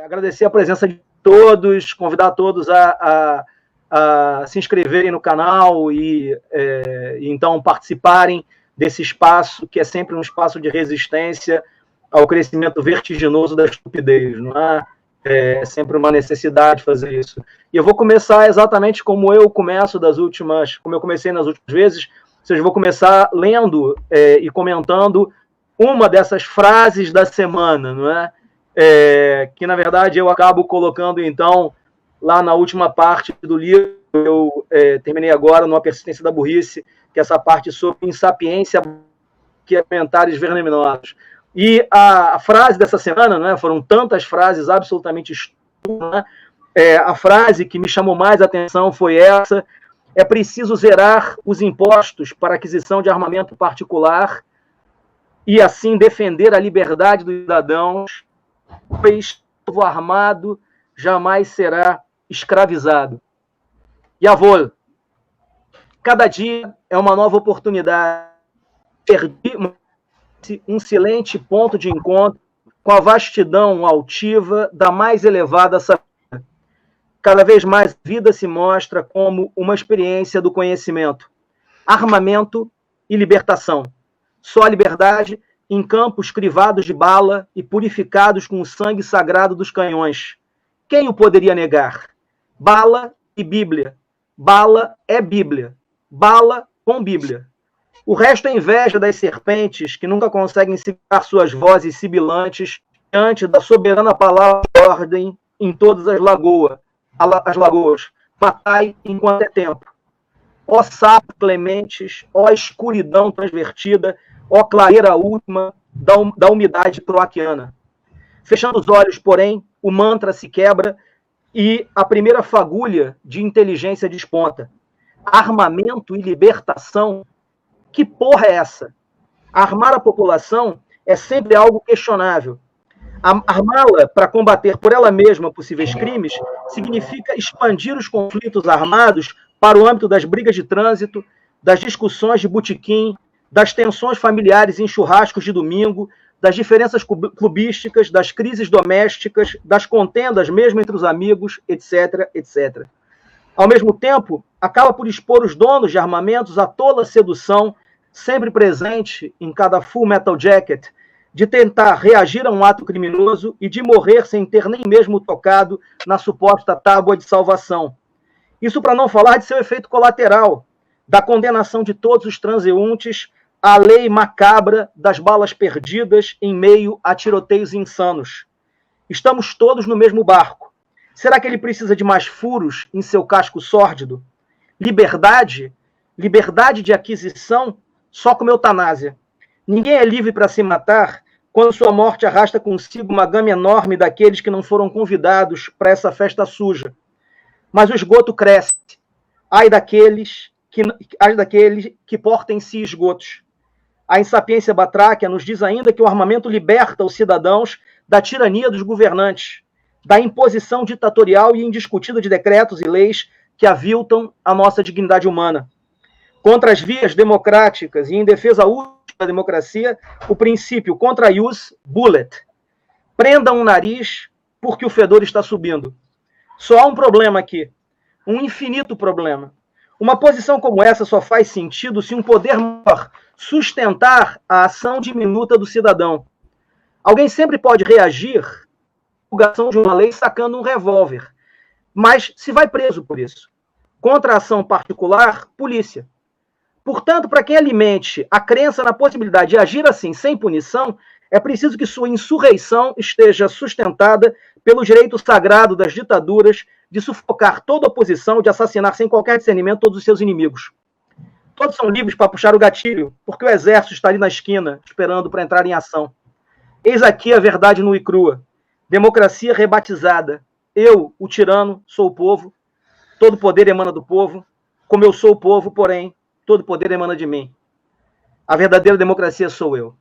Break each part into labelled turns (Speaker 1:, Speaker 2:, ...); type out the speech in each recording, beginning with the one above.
Speaker 1: Agradecer a presença de todos, convidar todos a se inscreverem no canal e então participarem desse espaço, que é sempre um espaço de resistência ao crescimento vertiginoso da estupidez, não é? É sempre uma necessidade fazer isso. E eu vou começar exatamente como eu começo como eu comecei nas últimas vezes, ou seja, vou começar lendo e comentando uma dessas frases da semana, não é? Que, na verdade, eu acabo colocando, então, lá na última parte do livro. Eu terminei agora numa Persistência da Burrice, que é essa parte sobre insapiência, que é comentários venenosos. E a frase dessa semana, né, foram tantas frases absolutamente estúpidas, né? A frase que me chamou mais a atenção foi essa: é preciso zerar os impostos para aquisição de armamento particular e assim defender a liberdade dos cidadãos, pois o povo armado jamais será escravizado. Jawohl, cada dia é uma nova oportunidade. Perdi um silente ponto de encontro com a vastidão altiva da mais elevada sabedoria. Cada vez mais a vida se mostra como uma experiência do conhecimento, armamento e libertação. Só a liberdade em campos crivados de bala e purificados com o sangue sagrado dos canhões. Quem o poderia negar? Bala e Bíblia. Bala é Bíblia. Bala com Bíblia. O resto é inveja das serpentes que nunca conseguem segurar suas vozes sibilantes diante da soberana palavra de ordem em todas as lagoas. Matai enquanto é tempo. Ó sapos clementes, ó escuridão transvertida, ó clareira última da umidade croaquiana. Fechando os olhos, porém, o mantra se quebra e a primeira fagulha de inteligência desponta. Armamento e libertação? Que porra é essa? Armar a população é sempre algo questionável. Armá-la para combater por ela mesma possíveis crimes significa expandir os conflitos armados para o âmbito das brigas de trânsito, das discussões de botequim, das tensões familiares em churrascos de domingo, das diferenças clubísticas, das crises domésticas, das contendas mesmo entre os amigos, etc., etc. Ao mesmo tempo, acaba por expor os donos de armamentos à tola sedução, sempre presente em cada Full Metal Jacket, de tentar reagir a um ato criminoso e de morrer sem ter nem mesmo tocado na suposta tábua de salvação. Isso para não falar de seu efeito colateral, da condenação de todos os transeuntes à lei macabra das balas perdidas em meio a tiroteios insanos. Estamos todos no mesmo barco. Será que ele precisa de mais furos em seu casco sórdido? Liberdade? Liberdade de aquisição só como eutanásia. Ninguém é livre para se matar quando sua morte arrasta consigo uma gama enorme daqueles que não foram convidados para essa festa suja. Mas o esgoto cresce. Ai daqueles que portem em si esgotos. A insapiência batráquia nos diz ainda que o armamento liberta os cidadãos da tirania dos governantes, da imposição ditatorial e indiscutida de decretos e leis que aviltam a nossa dignidade humana. Contra as vias democráticas e em defesa útil da democracia, o princípio contra ius bullet. Prenda um nariz porque o fedor está subindo. Só há um problema aqui, um infinito problema. Uma posição como essa só faz sentido se um poder maior sustentar a ação diminuta do cidadão. Alguém sempre pode reagir à divulgação de uma lei sacando um revólver, mas se vai preso por isso. Contra a ação particular, polícia. Portanto, para quem alimente a crença na possibilidade de agir assim sem punição, é preciso que sua insurreição esteja sustentada pelo direito sagrado das ditaduras de sufocar toda oposição, de assassinar sem qualquer discernimento todos os seus inimigos. Todos são livres para puxar o gatilho, porque o exército está ali na esquina, esperando para entrar em ação. Eis aqui a verdade nua e crua. Democracia rebatizada. Eu, o tirano, sou o povo. Todo poder emana do povo. Como eu sou o povo, porém, todo poder emana de mim. A verdadeira democracia sou eu.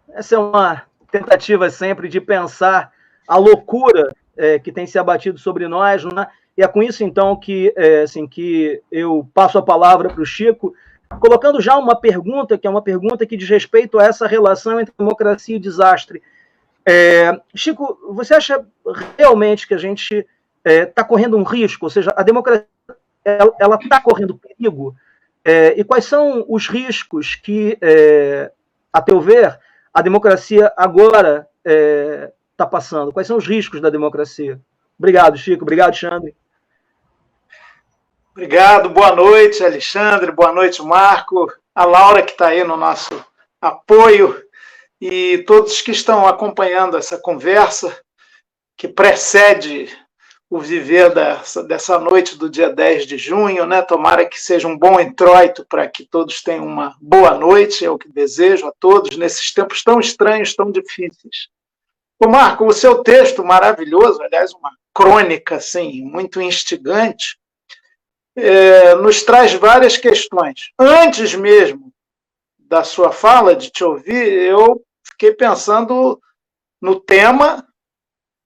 Speaker 1: Essa é uma tentativa sempre de pensar a loucura que tem se abatido sobre nós, né? E é com isso, então, que eu passo a palavra para o Chico, colocando já uma pergunta, que é uma pergunta que diz respeito a essa relação entre democracia e desastre. Chico, você acha realmente que a gente está correndo um risco? Ou seja, a democracia ela está correndo perigo? E quais são os riscos que, a teu ver, a democracia agora está passando? Quais são os riscos da democracia? Obrigado, Chico. Obrigado, Xandre.
Speaker 2: Obrigado. Boa noite, Alexandre. Boa noite, Marco. A Laura, que está aí no nosso apoio, e todos que estão acompanhando essa conversa que precede o viver dessa noite do dia 10 de junho, né? Tomara que seja um bom introito para que todos tenham uma boa noite, é o que desejo a todos nesses tempos tão estranhos, tão difíceis. Ô Marco, o seu texto maravilhoso, aliás, uma crônica assim, muito instigante, nos traz várias questões. Antes mesmo da sua fala, de te ouvir, eu fiquei pensando no tema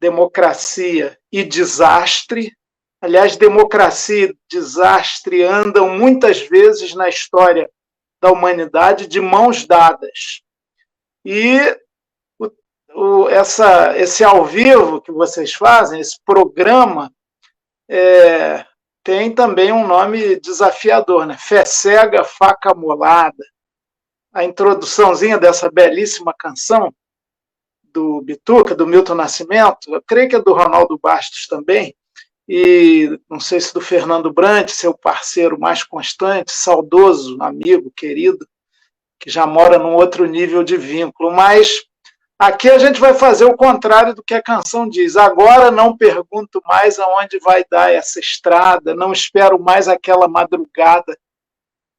Speaker 2: democracia e desastre. Aliás, democracia e desastre andam muitas vezes na história da humanidade de mãos dadas. E esse ao vivo que vocês fazem, esse programa, tem também um nome desafiador, né? Fé cega, faca molada. A introduçãozinha dessa belíssima canção do Bituca, do Milton Nascimento, eu creio que é do Ronaldo Bastos também, e não sei se do Fernando Brant, seu parceiro mais constante, saudoso, amigo, querido, que já mora num outro nível de vínculo. Mas aqui a gente vai fazer o contrário do que a canção diz. Agora não pergunto mais aonde vai dar essa estrada, não espero mais aquela madrugada.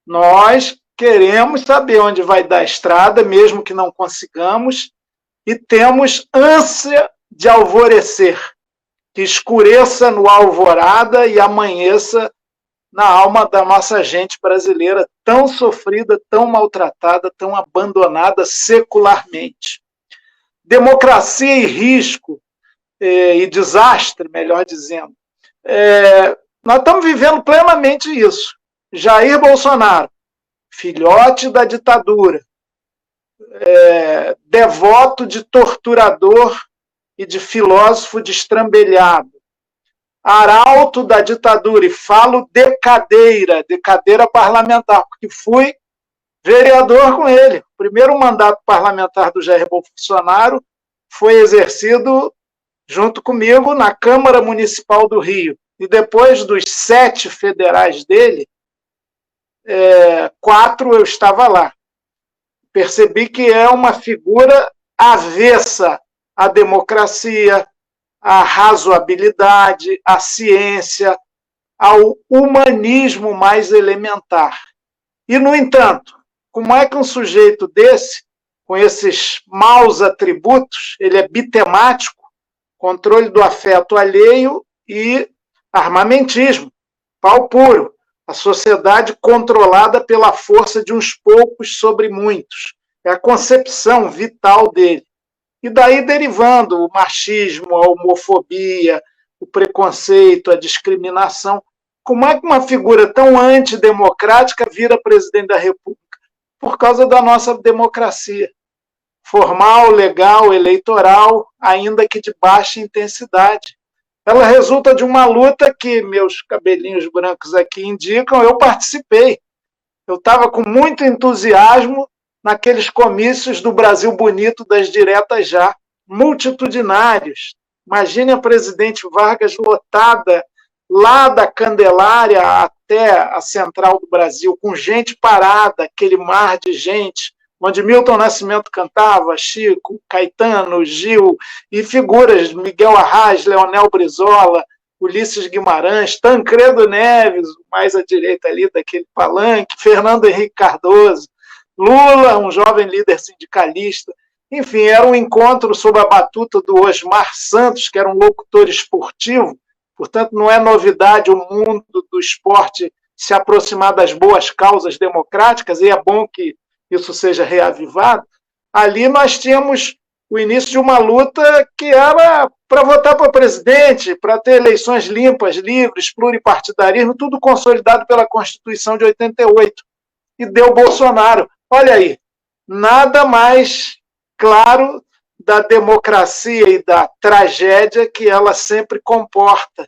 Speaker 2: Nós queremos saber onde vai dar a estrada, mesmo que não consigamos, e temos ânsia de alvorecer, que escureça no alvorada e amanheça na alma da nossa gente brasileira, tão sofrida, tão maltratada, tão abandonada secularmente. Democracia e risco, e desastre, melhor dizendo. Nós estamos vivendo plenamente isso. Jair Bolsonaro, filhote da ditadura, devoto de torturador e de filósofo destrambelhado, arauto da ditadura, e falo de cadeira parlamentar, porque fui vereador com ele. O primeiro mandato parlamentar do Jair Bolsonaro foi exercido junto comigo na Câmara Municipal do Rio. E depois dos 7 federais dele, 4 eu estava lá. Percebi que é uma figura avessa à democracia, à razoabilidade, à ciência, ao humanismo mais elementar. E, no entanto, como é que um sujeito desse, com esses maus atributos, ele é bitemático, controle do afeto alheio e armamentismo, pau puro, a sociedade controlada pela força de uns poucos sobre muitos. É a concepção vital dele. E daí derivando o machismo, a homofobia, o preconceito, a discriminação. Como é que uma figura tão antidemocrática vira presidente da República? Por causa da nossa democracia. Formal, legal, eleitoral, ainda que de baixa intensidade. Ela resulta de uma luta que meus cabelinhos brancos aqui indicam, eu participei. Eu estava com muito entusiasmo naqueles comícios do Brasil Bonito das diretas já, multitudinários. Imagine a presidente Vargas lotada lá da Candelária até a Central do Brasil, com gente parada, aquele mar de gente, onde Milton Nascimento cantava, Chico, Caetano, Gil, e figuras, Miguel Arraes, Leonel Brizola, Ulisses Guimarães, Tancredo Neves, mais à direita ali daquele palanque, Fernando Henrique Cardoso, Lula, um jovem líder sindicalista. Enfim, era um encontro sob a batuta do Osmar Santos, que era um locutor esportivo, portanto não é novidade o mundo do esporte se aproximar das boas causas democráticas, e é bom que isso seja reavivado. Ali nós tínhamos o início de uma luta que era para votar para presidente, para ter eleições limpas, livres, pluripartidarismo, tudo consolidado pela Constituição de 88. E deu Bolsonaro. Olha aí, nada mais claro da democracia e da tragédia que ela sempre comporta.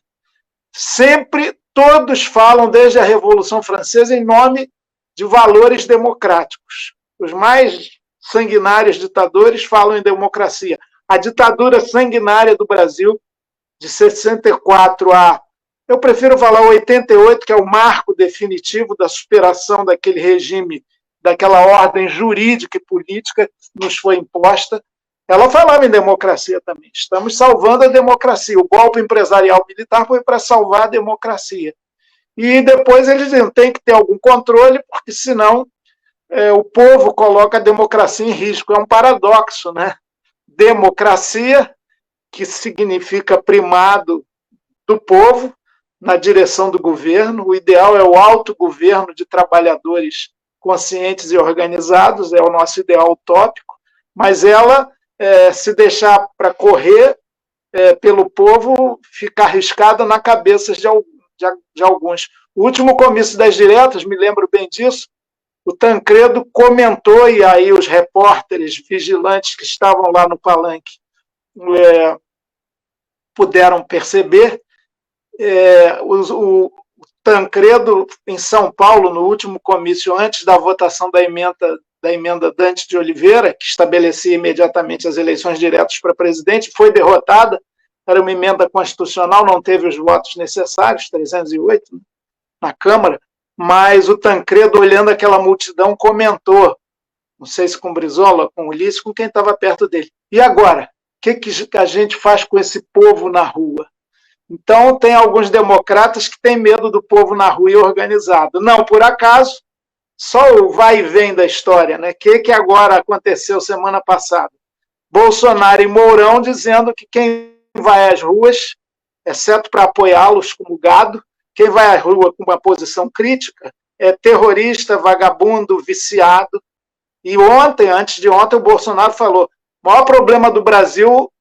Speaker 2: Sempre todos falam, desde a Revolução Francesa, em nome de valores democráticos. Os mais sanguinários ditadores falam em democracia. A ditadura sanguinária do Brasil, de 64 a, eu prefiro falar 88, que é o marco definitivo da superação daquele regime, daquela ordem jurídica e política que nos foi imposta, ela falava em democracia também. Estamos salvando a democracia. O golpe empresarial militar foi para salvar a democracia. E depois eles diziam, tem que ter algum controle, porque senão o povo coloca a democracia em risco. É um paradoxo, né? Democracia, que significa primado do povo na direção do governo. O ideal é o autogoverno de trabalhadores conscientes e organizados, é o nosso ideal utópico, mas ela, se deixar para correr pelo povo, fica arriscada na cabeça de alguns. O último comício das diretas, me lembro bem disso, o Tancredo comentou, e aí os repórteres vigilantes que estavam lá no palanque puderam perceber, o Tancredo, em São Paulo, no último comício, antes da votação da emenda Dante de Oliveira, que estabelecia imediatamente as eleições diretas para presidente, foi derrotada, era uma emenda constitucional, não teve os votos necessários, 308 na Câmara, mas o Tancredo, olhando aquela multidão, comentou, não sei se com Brizola, com Ulisses, com quem estava perto dele. E agora? O que a gente faz com esse povo na rua? Então, tem alguns democratas que têm medo do povo na rua e organizado. Não por acaso, só o vai e vem da história, né? O que agora aconteceu semana passada? Bolsonaro e Mourão dizendo que quem vai às ruas, exceto para apoiá-los como gado, quem vai à rua com uma posição crítica é terrorista, vagabundo, viciado. E ontem, antes de ontem, o Bolsonaro falou: o maior problema do Brasil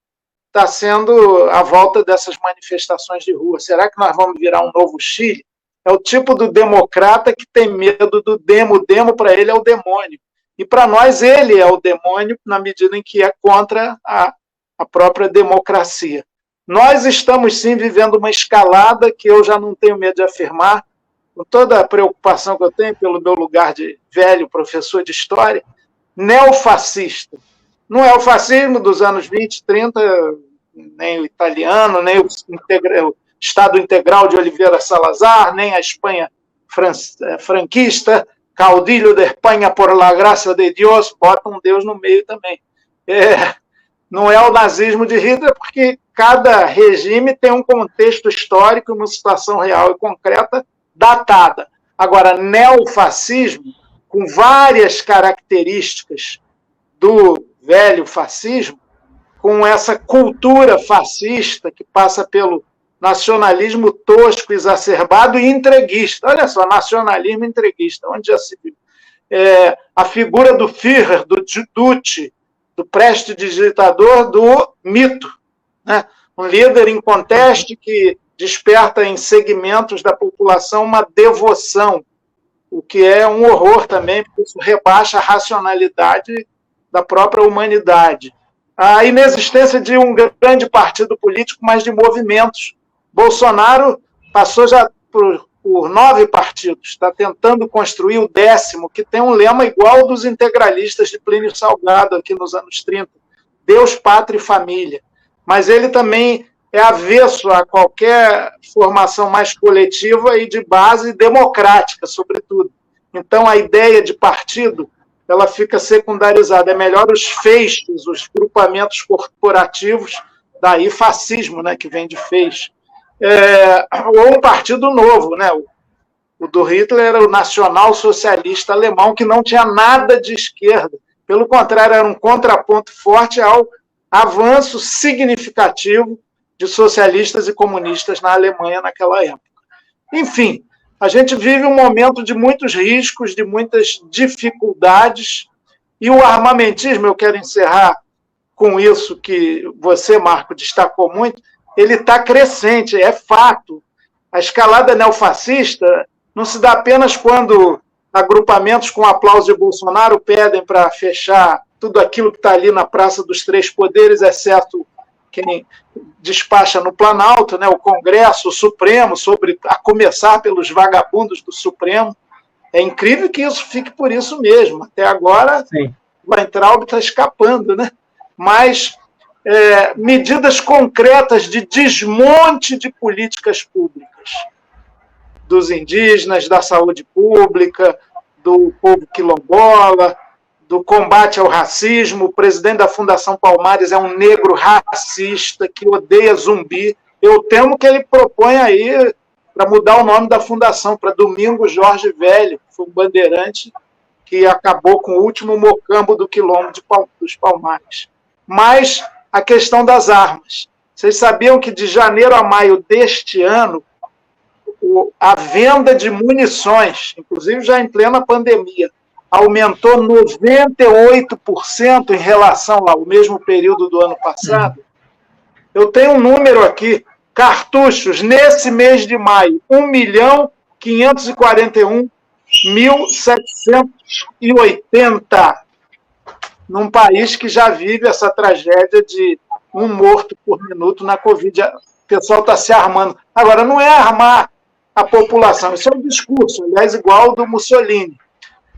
Speaker 2: está sendo a volta dessas manifestações de rua. Será que nós vamos virar um novo Chile? É o tipo do democrata que tem medo do demo. O demo, para ele, é o demônio. E, para nós, ele é o demônio na medida em que é contra a própria democracia. Nós estamos, sim, vivendo uma escalada que eu já não tenho medo de afirmar, com toda a preocupação que eu tenho pelo meu lugar de velho professor de história, neofascista. Não é o fascismo dos anos 20, 30, nem o italiano, nem o Estado Integral de Oliveira Salazar, nem a Espanha franquista, caudillo de Espanha por la gracia de Dios, bota um Deus no meio também. Não é o nazismo de Hitler, porque cada regime tem um contexto histórico, uma situação real e concreta datada. Agora, neofascismo, com várias características do velho fascismo, com essa cultura fascista que passa pelo nacionalismo tosco, exacerbado e entreguista. Olha só, nacionalismo entreguista, onde já se viu? A figura do Führer, do Duce, do prestidigitador, do mito, né? Um líder inconteste que desperta em segmentos da população uma devoção, o que é um horror também, porque isso rebaixa a racionalidade da própria humanidade. A inexistência de um grande partido político, mas de movimentos. Bolsonaro passou já por 9 partidos, está tentando construir o 10º, que tem um lema igual ao dos integralistas de Plínio Salgado, aqui nos anos 30, Deus, Pátria e Família. Mas ele também é avesso a qualquer formação mais coletiva e de base democrática, sobretudo. Então, a ideia de partido, ela fica secundarizada. É melhor os feixes, os grupamentos corporativos, daí fascismo, né, que vem de feixe. Ou um partido novo, né? O do Hitler era o nacional socialista alemão, que não tinha nada de esquerda. Pelo contrário, era um contraponto forte ao avanço significativo de socialistas e comunistas na Alemanha naquela época. Enfim, a gente vive um momento de muitos riscos, de muitas dificuldades, e o armamentismo, eu quero encerrar com isso que você, Marco, destacou muito, ele está crescente, é fato. A escalada neofascista não se dá apenas quando agrupamentos com aplauso de Bolsonaro pedem para fechar tudo aquilo que está ali na Praça dos Três Poderes, exceto quem despacha no Planalto, né, o Congresso, o Supremo, a começar pelos vagabundos do Supremo. É incrível que isso fique por isso mesmo. Até agora,
Speaker 1: Sim.
Speaker 2: o Weintraub está escapando, né? Mas medidas concretas de desmonte de políticas públicas, dos indígenas, da saúde pública, do povo quilombola, do combate ao racismo. O presidente da Fundação Palmares é um negro racista que odeia zumbi. Eu temo que ele propõe aí para mudar o nome da fundação para Domingos Jorge Velho, que foi um bandeirante que acabou com o último mocambo do quilombo dos Palmares. Mas a questão das armas. Vocês sabiam que de janeiro a maio deste ano, a venda de munições, inclusive já em plena pandemia, aumentou 98% em relação ao mesmo período do ano passado? Eu tenho um número aqui, cartuchos, nesse mês de maio, 1.541.780, num país que já vive essa tragédia de 1 morto por minuto na Covid. O pessoal está se armando. Agora, não é armar a população, isso é um discurso, aliás, igual ao do Mussolini.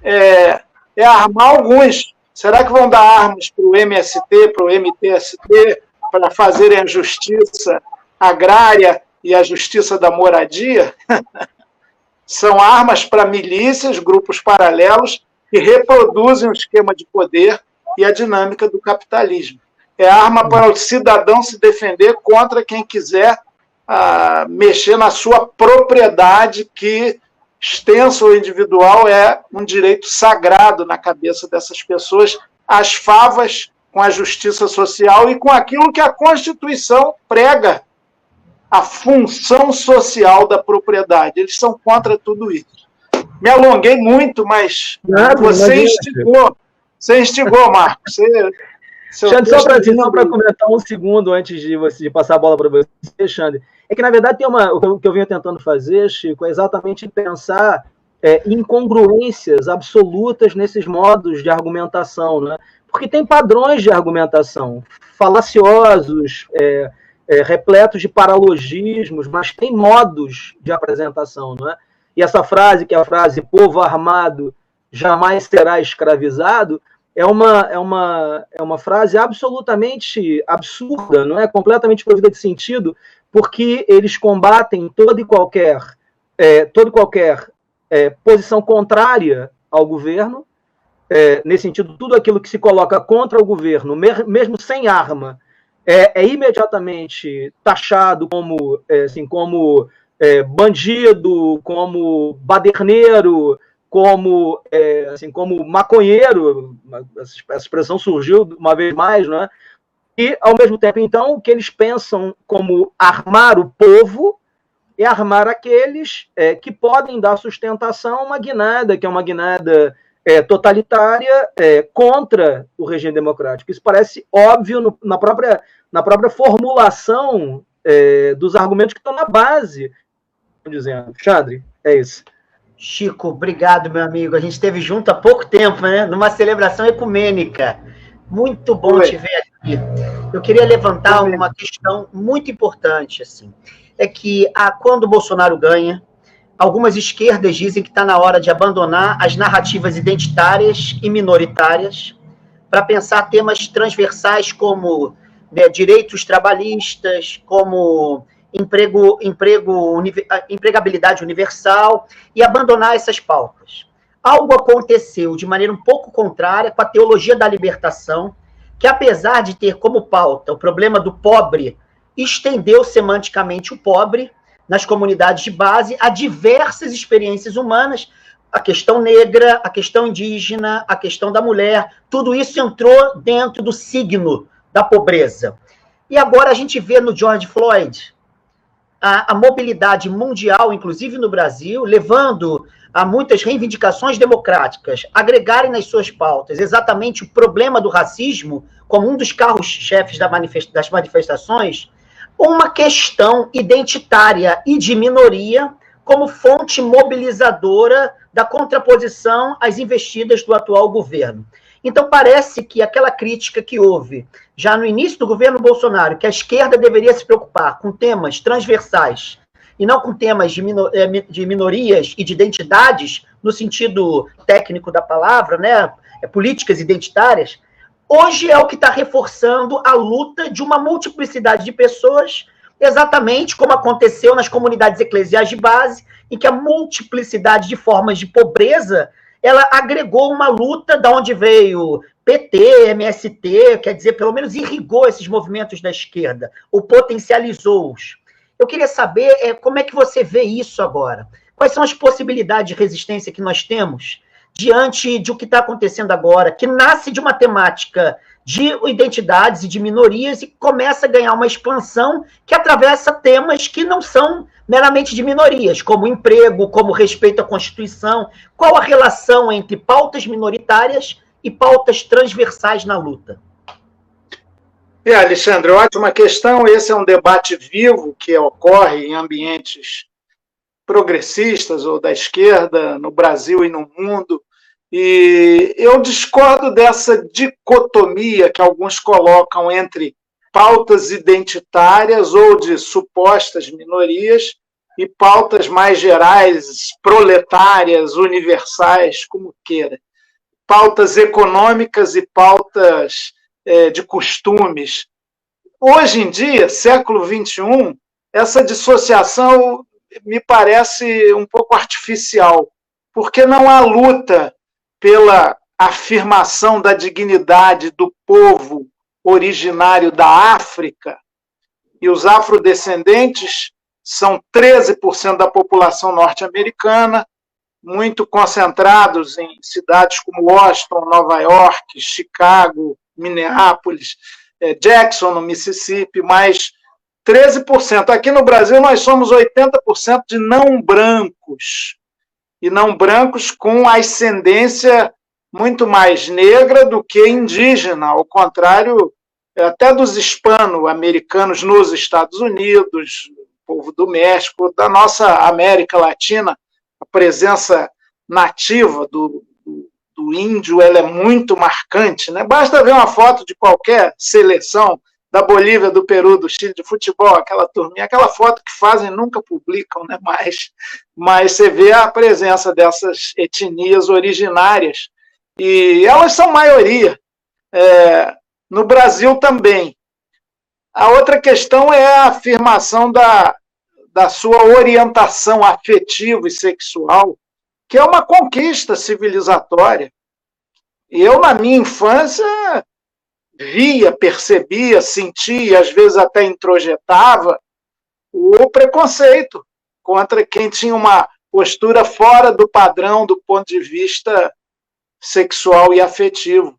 Speaker 2: É armar alguns. Será que vão dar armas para o MST, para o MTST, para fazerem a justiça agrária e a justiça da moradia? São armas para milícias, grupos paralelos, que reproduzem o esquema de poder e a dinâmica do capitalismo. É arma para o cidadão se defender contra quem quiser mexer na sua propriedade, que, extensa ou individual, é um direito sagrado na cabeça dessas pessoas, as favas com a justiça social e com aquilo que a Constituição prega, a função social da propriedade. Eles são contra tudo isso. Me alonguei muito, mas você instigou, Marcos.
Speaker 1: Xande, só para comentar um segundo antes de passar a bola para você, Xande, é que, na verdade, o que eu venho tentando fazer, Chico, é exatamente pensar incongruências absolutas nesses modos de argumentação, né? Porque tem padrões de argumentação falaciosos, repletos de paralogismos, mas tem modos de apresentação, não é? E essa frase, que é a frase "povo armado jamais será escravizado", é uma frase absolutamente absurda, não é? Completamente provida de sentido, porque eles combatem toda e qualquer posição contrária ao governo, nesse sentido, tudo aquilo que se coloca contra o governo, mesmo sem arma, é imediatamente taxado como bandido, como baderneiro, como maconheiro. Essa expressão surgiu uma vez mais, não é? E, ao mesmo tempo, então, o que eles pensam como armar o povo é armar aqueles que podem dar sustentação a uma guinada, que é uma guinada totalitária contra o regime democrático. Isso parece óbvio na própria formulação dos argumentos que estão na base. Dizendo. Xandre, é isso.
Speaker 3: Chico, obrigado, meu amigo. A gente esteve junto há pouco tempo, né? Numa celebração ecumênica. Muito bom te ver aqui. Eu queria levantar uma questão muito importante, assim. É que quando o Bolsonaro ganha, algumas esquerdas dizem que está na hora de abandonar as narrativas identitárias e minoritárias para pensar temas transversais como direitos trabalhistas, como empregabilidade universal, e abandonar essas pautas. Algo aconteceu de maneira um pouco contrária com a teologia da libertação, que, apesar de ter como pauta o problema do pobre, estendeu semanticamente o pobre nas comunidades de base a diversas experiências humanas, a questão negra, a questão indígena, a questão da mulher, tudo isso entrou dentro do signo da pobreza. E agora a gente vê no George Floyd a mobilidade mundial, inclusive no Brasil, levando a muitas reivindicações democráticas agregarem nas suas pautas exatamente o problema do racismo como um dos carros-chefes das manifestações, uma questão identitária e de minoria como fonte mobilizadora da contraposição às investidas do atual governo. Então, parece que aquela crítica que houve já no início do governo Bolsonaro, que a esquerda deveria se preocupar com temas transversais e não com temas de minorias e de identidades, no sentido técnico da palavra, né, políticas identitárias, hoje é o que está reforçando a luta de uma multiplicidade de pessoas, exatamente como aconteceu nas comunidades eclesiais de base, em que a multiplicidade de formas de pobreza ela agregou uma luta da onde veio PT, MST, quer dizer, pelo menos irrigou esses movimentos da esquerda, ou potencializou-os. Eu queria saber como é que você vê isso agora. Quais são as possibilidades de resistência que nós temos diante de o que está acontecendo agora, que nasce de uma temática de identidades e de minorias e começa a ganhar uma expansão que atravessa temas que não são meramente de minorias, como emprego, como respeito à Constituição. Qual a relação entre pautas minoritárias e pautas transversais na luta?
Speaker 2: Alexandre, ótima questão. Esse é um debate vivo que ocorre em ambientes progressistas ou da esquerda no Brasil e no mundo. E eu discordo dessa dicotomia que alguns colocam entre pautas identitárias ou de supostas minorias e pautas mais gerais, proletárias, universais, como queira. Pautas econômicas e pautas de costumes. Hoje em dia, século XXI, essa dissociação me parece um pouco artificial, porque não há luta pela afirmação da dignidade do povo originário da África, e os afrodescendentes são 13% da população norte-americana, muito concentrados em cidades como Washington, Nova York, Chicago, Minneapolis, Jackson, no Mississippi, mais 13%. Aqui no Brasil, nós somos 80% de não brancos, e não brancos com ascendência muito mais negra do que indígena, ao contrário até dos hispano-americanos nos Estados Unidos, povo do México, da nossa América Latina. A presença nativa do índio ela é muito marcante, né? Basta ver uma foto de qualquer seleção da Bolívia, do Peru, do Chile, de futebol, aquela turminha, aquela foto que fazem nunca publicam, né? Mas você vê a presença dessas etnias originárias, e elas são maioria. No Brasil também. A outra questão é a afirmação da sua orientação afetiva e sexual, que é uma conquista civilizatória. Eu, na minha infância, via, percebia, sentia, às vezes até introjetava o preconceito contra quem tinha uma postura fora do padrão do ponto de vista sexual e afetivo.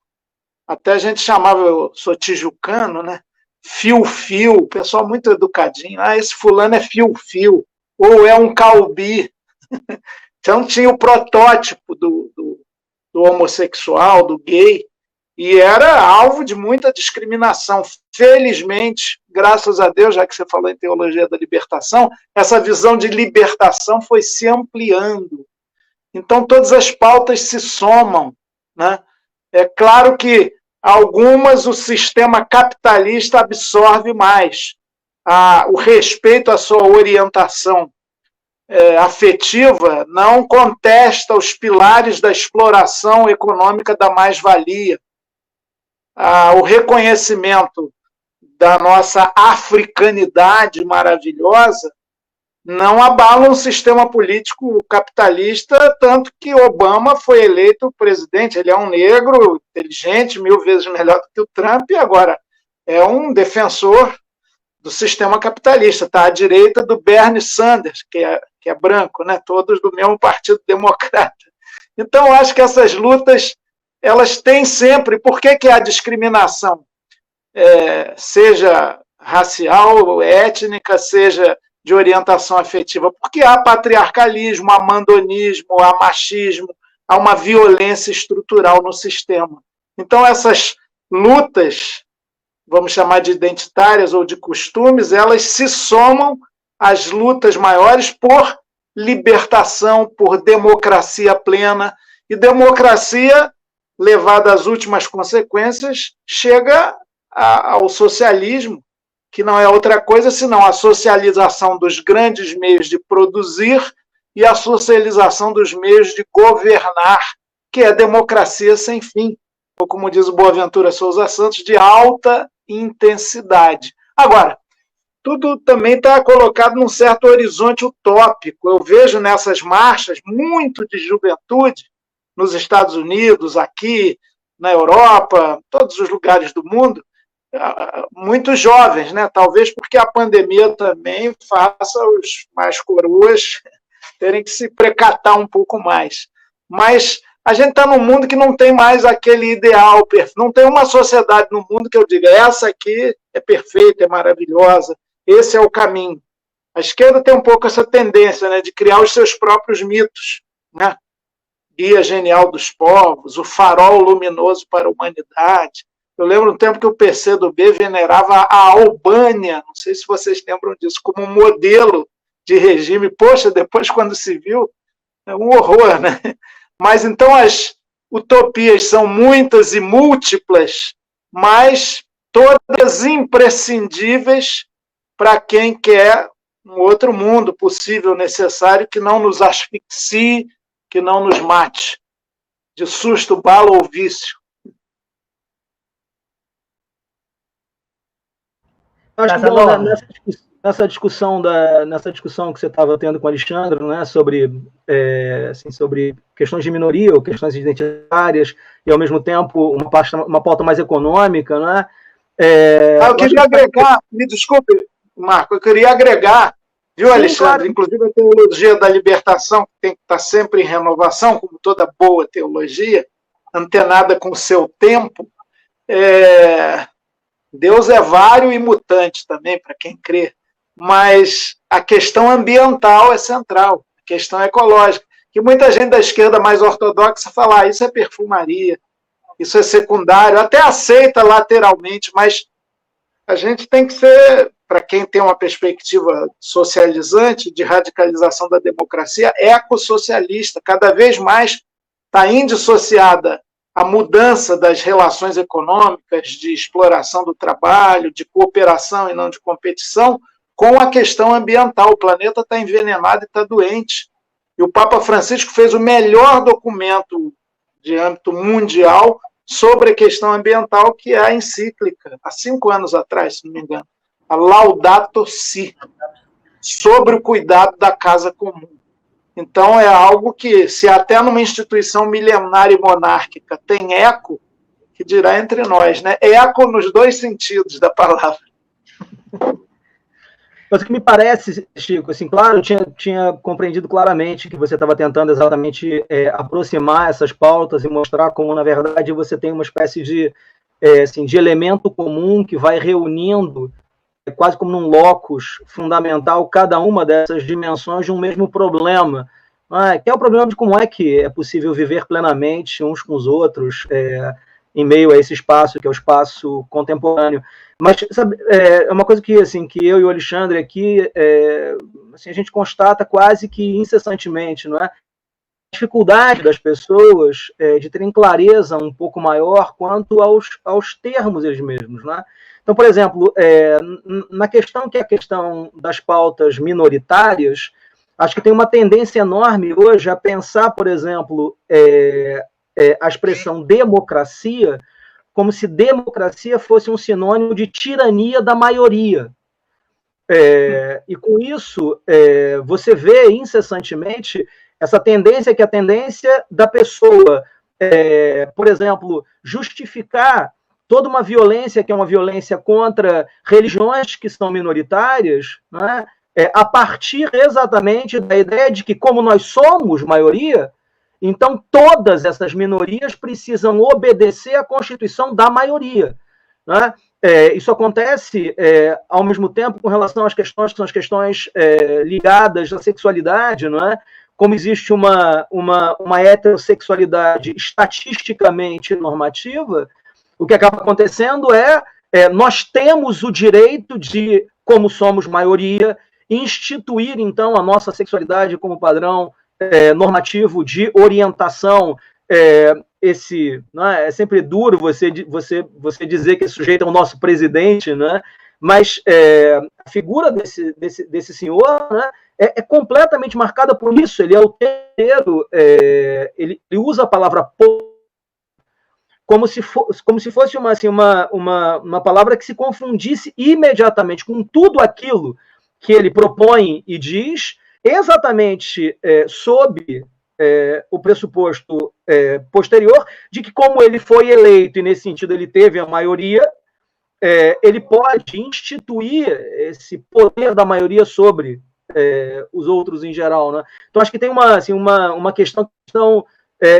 Speaker 2: Até a gente chamava, eu sou tijucano, né? Fio-fio, o pessoal muito educadinho. Esse fulano é fio-fio, ou é um calbi. Então tinha o protótipo do homossexual, do gay, e era alvo de muita discriminação. Felizmente, graças a Deus, já que você falou em teologia da libertação, essa visão de libertação foi se ampliando. Então todas as pautas se somam, né? É claro que algumas o sistema capitalista absorve mais. O respeito à sua orientação afetiva não contesta os pilares da exploração econômica da mais-valia. O reconhecimento da nossa africanidade maravilhosa não abala um sistema político capitalista, tanto que Obama foi eleito presidente. Ele é um negro inteligente, 1000 vezes melhor do que o Trump, e agora é um defensor do sistema capitalista. Está à direita do Bernie Sanders, que é branco, né? Todos do mesmo Partido Democrata. Então, eu acho que essas lutas elas têm sempre... Por que há discriminação? Seja racial, étnica, seja de orientação afetiva, porque há patriarcalismo, há mandonismo, há machismo, há uma violência estrutural no sistema. Então, essas lutas, vamos chamar de identitárias ou de costumes, elas se somam às lutas maiores por libertação, por democracia plena, e democracia levado às últimas consequências, chega ao socialismo, que não é outra coisa senão a socialização dos grandes meios de produzir e a socialização dos meios de governar, que é democracia sem fim, ou como diz o Boaventura Souza Santos, de alta intensidade. Agora, tudo também está colocado num certo horizonte utópico. Eu vejo nessas marchas muito de juventude, nos Estados Unidos, aqui, na Europa, todos os lugares do mundo, muito jovens, né? Talvez porque a pandemia também faça os mais coroas terem que se precatar um pouco mais. Mas a gente está num mundo que não tem mais aquele ideal, não tem uma sociedade no mundo que eu diga, essa aqui é perfeita, é maravilhosa, esse é o caminho. A esquerda tem um pouco essa tendência, né, de criar os seus próprios mitos, né? Guia genial dos povos, o farol luminoso para a humanidade. Eu lembro um tempo que o PCdoB venerava a Albânia, não sei se vocês lembram disso, como um modelo de regime. Poxa, depois quando se viu, é um horror, né? Mas então as utopias são muitas e múltiplas, mas todas imprescindíveis para quem quer um outro mundo possível, necessário, que não nos asfixie, que não nos mate, de susto, bala ou vício.
Speaker 1: Acho que bom, nessa discussão que você estava tendo com o Alexandre, né, sobre questões de minoria ou questões identitárias e, ao mesmo tempo, uma pauta mais econômica, né?
Speaker 2: Eu queria agregar, me desculpe, Marco, eu queria agregar, viu, sim, Alexandre? Claro. Inclusive a teologia da libertação, que tem que estar sempre em renovação, como toda boa teologia, antenada com o seu tempo. Deus é vário e mutante também, para quem crê, mas a questão ambiental é central, a questão ecológica, que muita gente da esquerda mais ortodoxa fala, isso é perfumaria, isso é secundário, até aceita lateralmente, mas a gente tem que ser, para quem tem uma perspectiva socializante, de radicalização da democracia, ecossocialista, cada vez mais está indissociada a mudança das relações econômicas, de exploração do trabalho, de cooperação e não de competição, com a questão ambiental. O planeta está envenenado e está doente. E o Papa Francisco fez o melhor documento de âmbito mundial sobre a questão ambiental, que é a encíclica, há 5 anos atrás, se não me engano, a Laudato Si, sobre o cuidado da casa comum. Então, é algo que, se até numa instituição milenária e monárquica tem eco, que dirá entre nós, né? Eco nos 2 sentidos da palavra.
Speaker 1: Mas o que me parece, Chico, assim, claro, eu tinha compreendido claramente que você estava tentando exatamente aproximar essas pautas e mostrar como, na verdade, você tem uma espécie de elemento comum que vai reunindo, quase como num locus fundamental, cada uma dessas dimensões de um mesmo problema, que é o problema de como é que é possível viver plenamente uns com os outros, em meio a esse espaço, que é o espaço contemporâneo. Mas, sabe, é uma coisa que, assim, que eu e o Alexandre aqui, assim, a gente constata quase que incessantemente, não é? A dificuldade das pessoas de terem clareza um pouco maior quanto aos termos eles mesmos, não é? Então, por exemplo, na questão que é a questão das pautas minoritárias, acho que tem uma tendência enorme hoje a pensar, por exemplo, a expressão democracia como se democracia fosse um sinônimo de tirania da maioria. E com isso, você vê incessantemente essa tendência, que é a tendência da pessoa, por exemplo, justificar toda uma violência, que é uma violência contra religiões que são minoritárias, né, a partir exatamente da ideia de que, como nós somos maioria, então todas essas minorias precisam obedecer à Constituição da maioria, né? Isso acontece, ao mesmo tempo, com relação às questões que são as questões ligadas à sexualidade, não é? Como existe uma heterossexualidade estatisticamente normativa, o que acaba acontecendo nós temos o direito de, como somos maioria, instituir, então, a nossa sexualidade como padrão normativo de orientação é sempre duro você dizer que esse sujeito é o nosso presidente, né? Mas a figura desse senhor, né, é completamente marcada por isso. Ele é o tempo inteiro, ele usa a palavra povo como se fosse uma palavra que se confundisse imediatamente com tudo aquilo que ele propõe e diz, exatamente sob o pressuposto posterior de que, como ele foi eleito e, nesse sentido, ele teve a maioria, ele pode instituir esse poder da maioria sobre os outros em geral, né? Então, acho que tem uma questão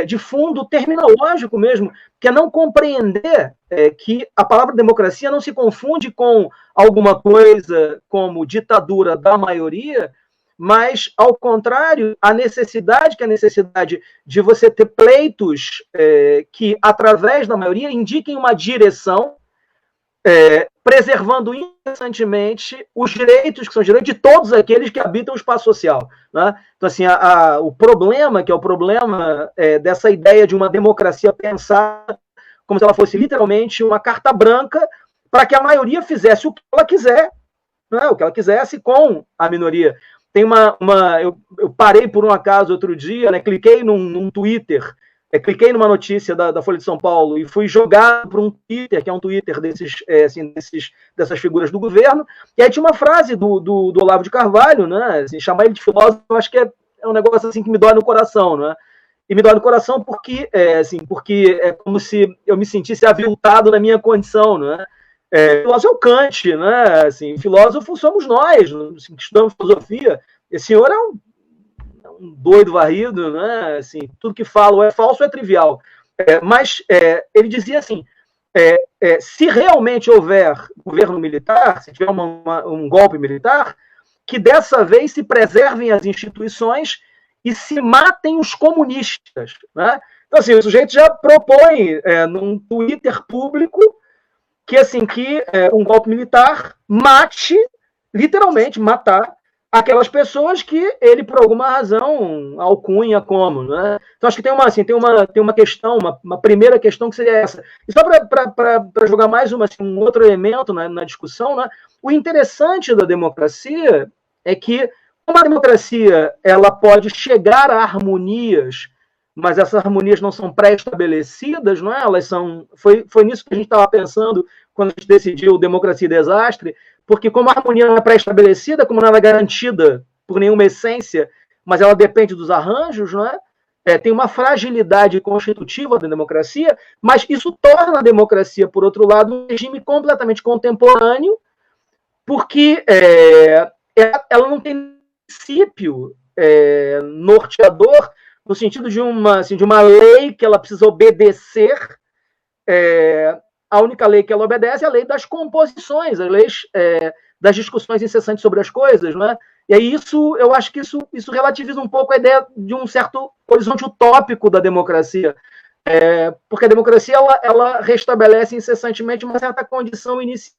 Speaker 1: de fundo terminológico mesmo, que é não compreender que a palavra democracia não se confunde com alguma coisa como ditadura da maioria, mas, ao contrário, a necessidade de você ter pleitos que, através da maioria, indiquem uma direção, preservando incessantemente os direitos, que são direitos de todos aqueles que habitam o espaço social, né? Então, assim, o problema, que é o problema dessa ideia de uma democracia pensada como se ela fosse literalmente uma carta branca para que a maioria fizesse o que ela quiser, né? O que ela quisesse com a minoria. Tem eu parei por um acaso outro dia, né? Cliquei num Twitter, cliquei numa notícia da Folha de São Paulo e fui jogado para um Twitter, que é um Twitter dessas figuras do governo, e aí tinha uma frase do Olavo de Carvalho, né? Assim, chamar ele de filósofo, eu acho que é um negócio assim que me dói no coração, né? E me dói no coração porque é como se eu me sentisse aviltado na minha condição, né? Filósofo é o Kant, né? Assim, filósofo somos nós, assim, que estudamos filosofia. Esse senhor é um doido varrido, né? Assim, tudo que fala ou é falso ou é trivial. Mas ele dizia assim, se realmente houver governo militar, se tiver um golpe militar, que dessa vez se preservem as instituições e se matem os comunistas, né? Então, assim, o sujeito já propõe num Twitter público que um golpe militar mate, literalmente matar, aquelas pessoas que ele, por alguma razão, alcunha como, né? Então, acho que tem uma questão, uma primeira questão que seria essa. E só para jogar mais um outro elemento na discussão, né? O interessante da democracia é que, como a democracia ela pode chegar a harmonias, mas essas harmonias não são pré-estabelecidas, não é? Foi nisso que a gente estava pensando quando a gente decidiu Democracia e Desastre, porque como a harmonia não é pré-estabelecida, como não é garantida por nenhuma essência, mas ela depende dos arranjos, não é? Tem uma fragilidade constitutiva da democracia, mas isso torna a democracia, por outro lado, um regime completamente contemporâneo, porque ela não tem princípio norteador no sentido de uma lei que ela precisa obedecer. A única lei que ela obedece é a lei das composições, as leis das discussões incessantes sobre as coisas, né? E aí eu acho que isso relativiza um pouco a ideia de um certo horizonte utópico da democracia, porque a democracia ela restabelece incessantemente uma certa condição inicial,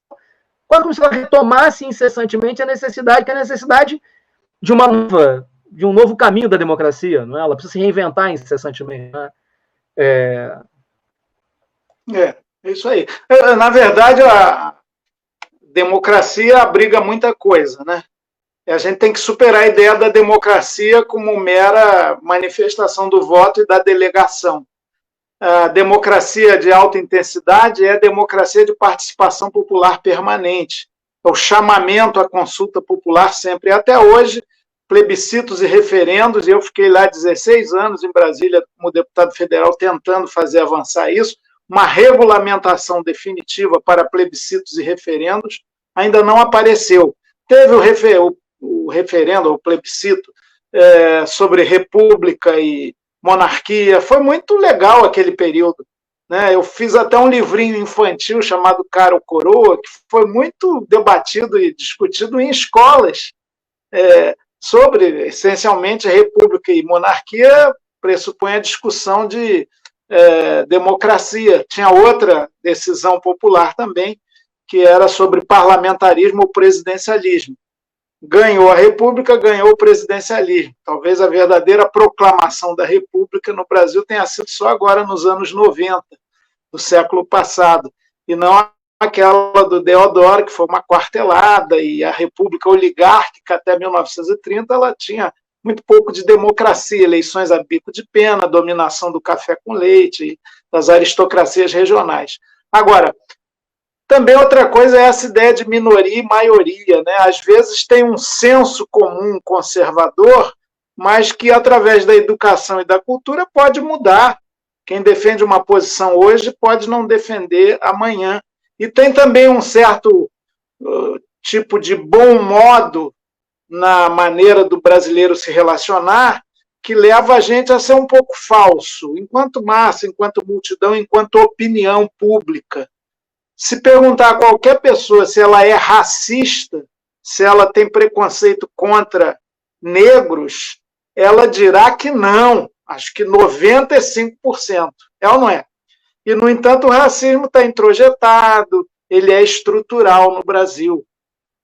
Speaker 1: quase como se ela retomasse incessantemente a necessidade de um novo caminho da democracia, não é? Ela precisa se reinventar incessantemente, né?
Speaker 2: É isso aí. Na verdade, a democracia abriga muita coisa, né? E a gente tem que superar a ideia da democracia como mera manifestação do voto e da delegação. A democracia de alta intensidade é a democracia de participação popular permanente. É o chamamento à consulta popular sempre. E até hoje, plebiscitos e referendos, e eu fiquei lá 16 anos em Brasília como deputado federal tentando fazer avançar isso, uma regulamentação definitiva para plebiscitos e referendos ainda não apareceu. Teve o referendo, o plebiscito sobre república e monarquia, foi muito legal aquele período, né? Eu fiz até um livrinho infantil chamado Cara ou Coroa, que foi muito debatido e discutido em escolas, sobre, essencialmente, república e monarquia pressupõe a discussão de democracia. Tinha outra decisão popular também, que era sobre parlamentarismo ou presidencialismo. ganhou a República, ganhou o presidencialismo. Talvez a verdadeira proclamação da República no Brasil tenha sido só agora, nos anos 90, do século passado, e não aquela do Deodoro, que foi uma quartelada, e a República oligárquica até 1930, ela tinha muito pouco de democracia, eleições a bico de pena, dominação do café com leite, das aristocracias regionais. Agora, também outra coisa é essa ideia de minoria e maioria, né? Às vezes tem um senso comum conservador, mas que através da educação e da cultura pode mudar. Quem defende uma posição hoje pode não defender amanhã. E tem também um certo tipo de bom modo na maneira do brasileiro se relacionar, que leva a gente a ser um pouco falso, enquanto massa, enquanto multidão, enquanto opinião pública. Se perguntar a qualquer pessoa se ela é racista, se ela tem preconceito contra negros, ela dirá que não. Acho que 95%. É ou não é? E, no entanto, o racismo está introjetado, ele é estrutural no Brasil.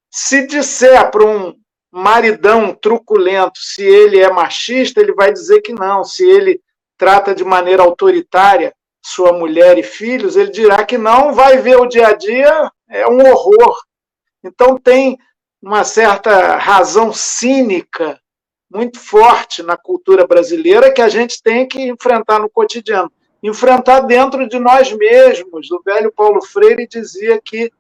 Speaker 2: Se disser para um maridão truculento se ele é machista, ele vai dizer que não. Se ele trata de maneira autoritária sua mulher e filhos, ele dirá que não, vai ver o dia a dia, é um horror. Então tem uma certa razão cínica muito forte na cultura brasileira que a gente tem que enfrentar no cotidiano. Enfrentar dentro de nós mesmos. O velho Paulo Freire dizia que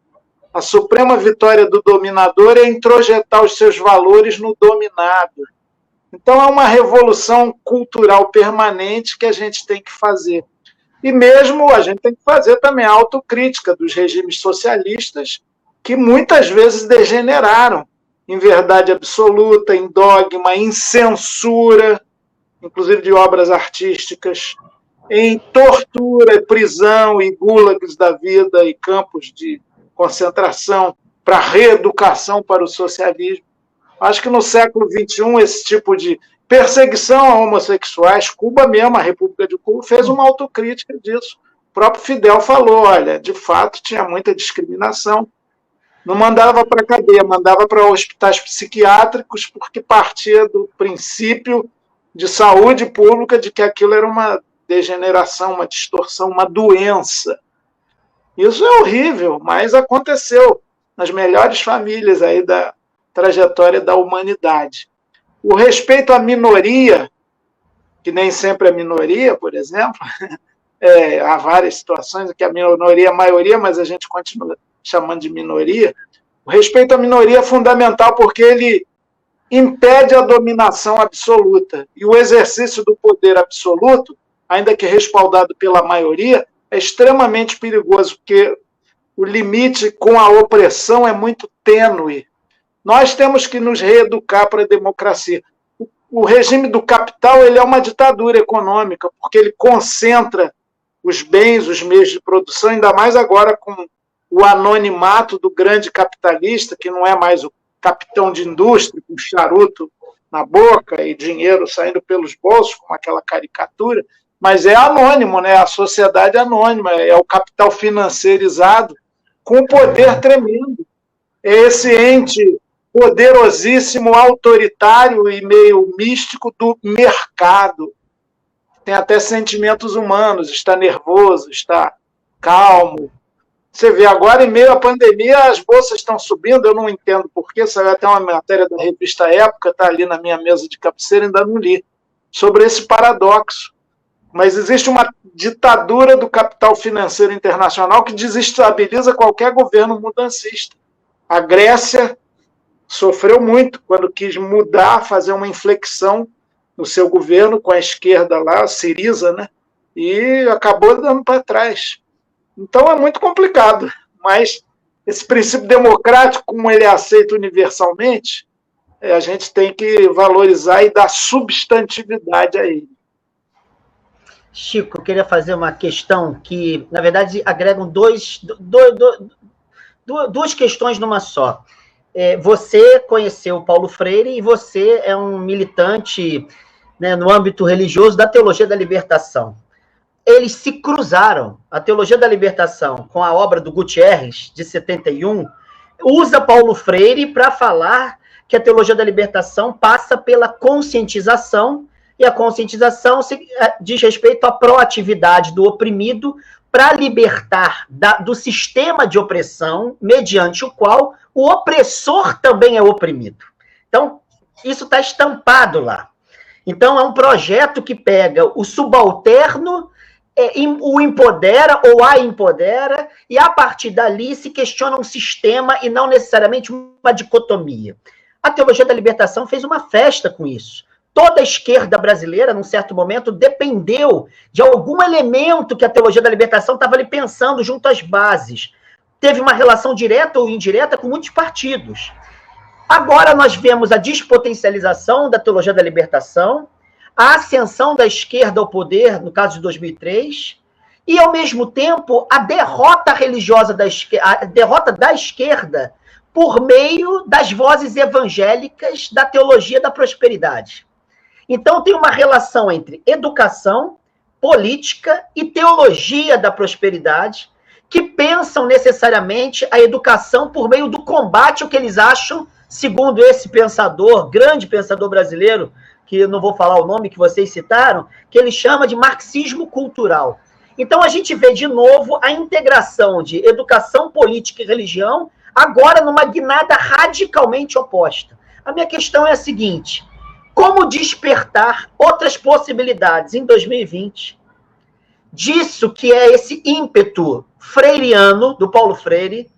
Speaker 2: a suprema vitória do dominador é introjetar os seus valores no dominado. Então é uma revolução cultural permanente que a gente tem que fazer. E mesmo a gente tem que fazer também a autocrítica dos regimes socialistas, que muitas vezes degeneraram em verdade absoluta, em dogma, em censura, inclusive de obras artísticas, em tortura, prisão e gulags da vida e campos de concentração para reeducação para o socialismo. Acho que no século XXI esse tipo de perseguição a homossexuais, Cuba mesmo, a República de Cuba, fez uma autocrítica disso. O próprio Fidel falou, olha, de fato tinha muita discriminação, não mandava para a cadeia, mandava para hospitais psiquiátricos, porque partia do princípio de saúde pública de que aquilo era uma degeneração, uma distorção, uma doença. Isso é horrível, mas aconteceu nas melhores famílias aí da trajetória da humanidade. O respeito à minoria, que nem sempre é minoria, por exemplo, há várias situações em que a minoria é a maioria, mas a gente continua chamando de minoria. O respeito à minoria é fundamental porque ele impede a dominação absoluta. E o exercício do poder absoluto, ainda que respaldado pela maioria, é extremamente perigoso, porque o limite com a opressão é muito tênue. Nós temos que nos reeducar para a democracia. O regime do capital ele é uma ditadura econômica, porque ele concentra os bens, os meios de produção, ainda mais agora com o anonimato do grande capitalista, que não é mais o capitão de indústria, com charuto na boca e dinheiro saindo pelos bolsos, como aquela caricatura, mas é anônimo, né? A sociedade é anônima, é o capital financeirizado com poder tremendo. É esse ente poderosíssimo, autoritário e meio místico do mercado. Tem até sentimentos humanos, está nervoso, está calmo. Você vê, agora em meio à pandemia as bolsas estão subindo, eu não entendo porquê, saiu até uma matéria da revista Época, está ali na minha mesa de cabeceira, ainda não li, sobre esse paradoxo. Mas existe uma ditadura do capital financeiro internacional que desestabiliza qualquer governo mudancista. A Grécia sofreu muito quando quis mudar, fazer uma inflexão no seu governo com a esquerda lá, a Syriza, né? E acabou dando para trás. Então é muito complicado, mas esse princípio democrático, como ele é aceito universalmente, a gente tem que valorizar e dar substantividade a ele.
Speaker 3: Chico, eu queria fazer uma questão que, na verdade, agregam duas questões numa só. Você conheceu o Paulo Freire e você é um militante, né, no âmbito religioso da teologia da libertação. Eles se cruzaram. A teologia da libertação, com a obra do Gutierrez, de 71, usa Paulo Freire para falar que a teologia da libertação passa pela conscientização, e a conscientização diz respeito à proatividade do oprimido para libertar do sistema de opressão, mediante o qual o opressor também é oprimido. Então, isso está estampado lá. Então, é um projeto que pega o subalterno, o empodera ou a empodera, e a partir dali se questiona um sistema e não necessariamente uma dicotomia. A teologia da libertação fez uma festa com isso. Toda a esquerda brasileira, num certo momento, dependeu de algum elemento que a teologia da libertação estava ali pensando junto às bases. Teve uma relação direta ou indireta com muitos partidos. Agora nós vemos a despotencialização da teologia da libertação, a ascensão da esquerda ao poder, no caso de 2003, e, ao mesmo tempo, a derrota religiosa a derrota da esquerda por meio das vozes evangélicas da teologia da prosperidade. Então, tem uma relação entre educação, política e teologia da prosperidade, que pensam necessariamente a educação por meio do combate ao que eles acham, segundo esse pensador, grande pensador brasileiro, que eu não vou falar o nome que vocês citaram, que ele chama de marxismo cultural. Então, a gente vê de novo a integração de educação, política e religião, agora numa guinada radicalmente oposta. A minha questão é a seguinte: como despertar outras possibilidades em 2020 disso que é esse ímpeto freiriano, do Paulo Freire,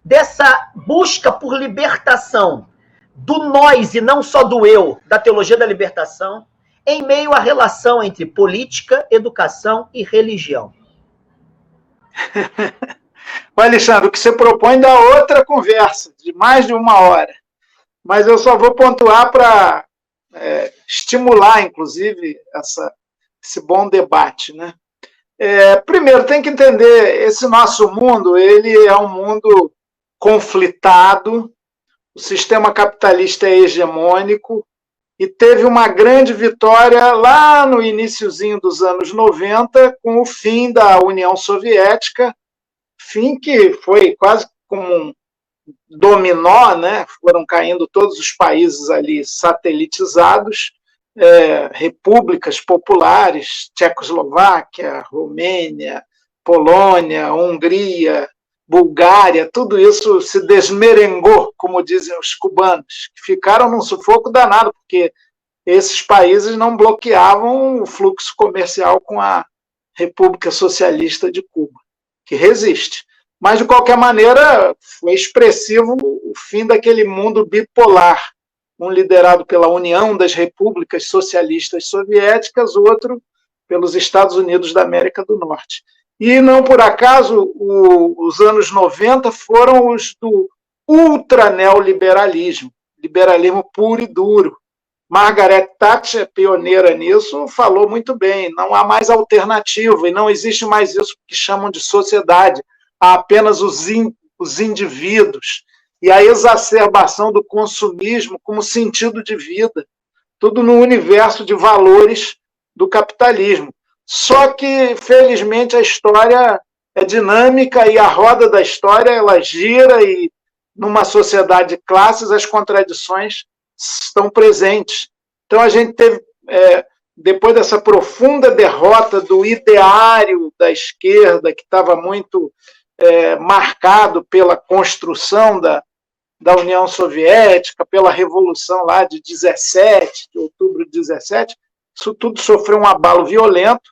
Speaker 3: dessa busca por libertação do nós e não só do eu, da teologia da libertação, em meio à relação entre política, educação e religião?
Speaker 2: Alexandre, o que você propõe dá outra conversa, de mais de 1 hora. Mas eu só vou pontuar para estimular, inclusive, esse bom debate, né? Primeiro, tem que entender, esse nosso mundo, ele é um mundo conflitado, o sistema capitalista é hegemônico, e teve uma grande vitória lá no iniciozinho dos anos 90, com o fim da União Soviética, fim que foi quase como um dominó, né? Foram caindo todos os países ali satelitizados, repúblicas populares, Tchecoslováquia, Romênia, Polônia, Hungria, Bulgária, tudo isso se desmerengou, como dizem os cubanos, que ficaram num sufoco danado, porque esses países não bloqueavam o fluxo comercial com a República Socialista de Cuba, que resiste. Mas, de qualquer maneira, foi expressivo o fim daquele mundo bipolar, um liderado pela União das Repúblicas Socialistas Soviéticas, outro pelos Estados Unidos da América do Norte. E, não por acaso, os anos 90 foram os do ultraneoliberalismo, liberalismo puro e duro. Margaret Thatcher, pioneira nisso, falou muito bem, não há mais alternativa, e não existe mais isso que chamam de sociedade, há apenas os indivíduos, e a exacerbação do consumismo como sentido de vida, tudo no universo de valores do capitalismo. Só que, felizmente, a história é dinâmica e a roda da história ela gira, e numa sociedade de classes as contradições estão presentes. Então a gente teve, depois dessa profunda derrota do ideário da esquerda, que estava muito marcado pela construção da União Soviética, pela Revolução lá de 17, de outubro de 17, isso tudo sofreu um abalo violento.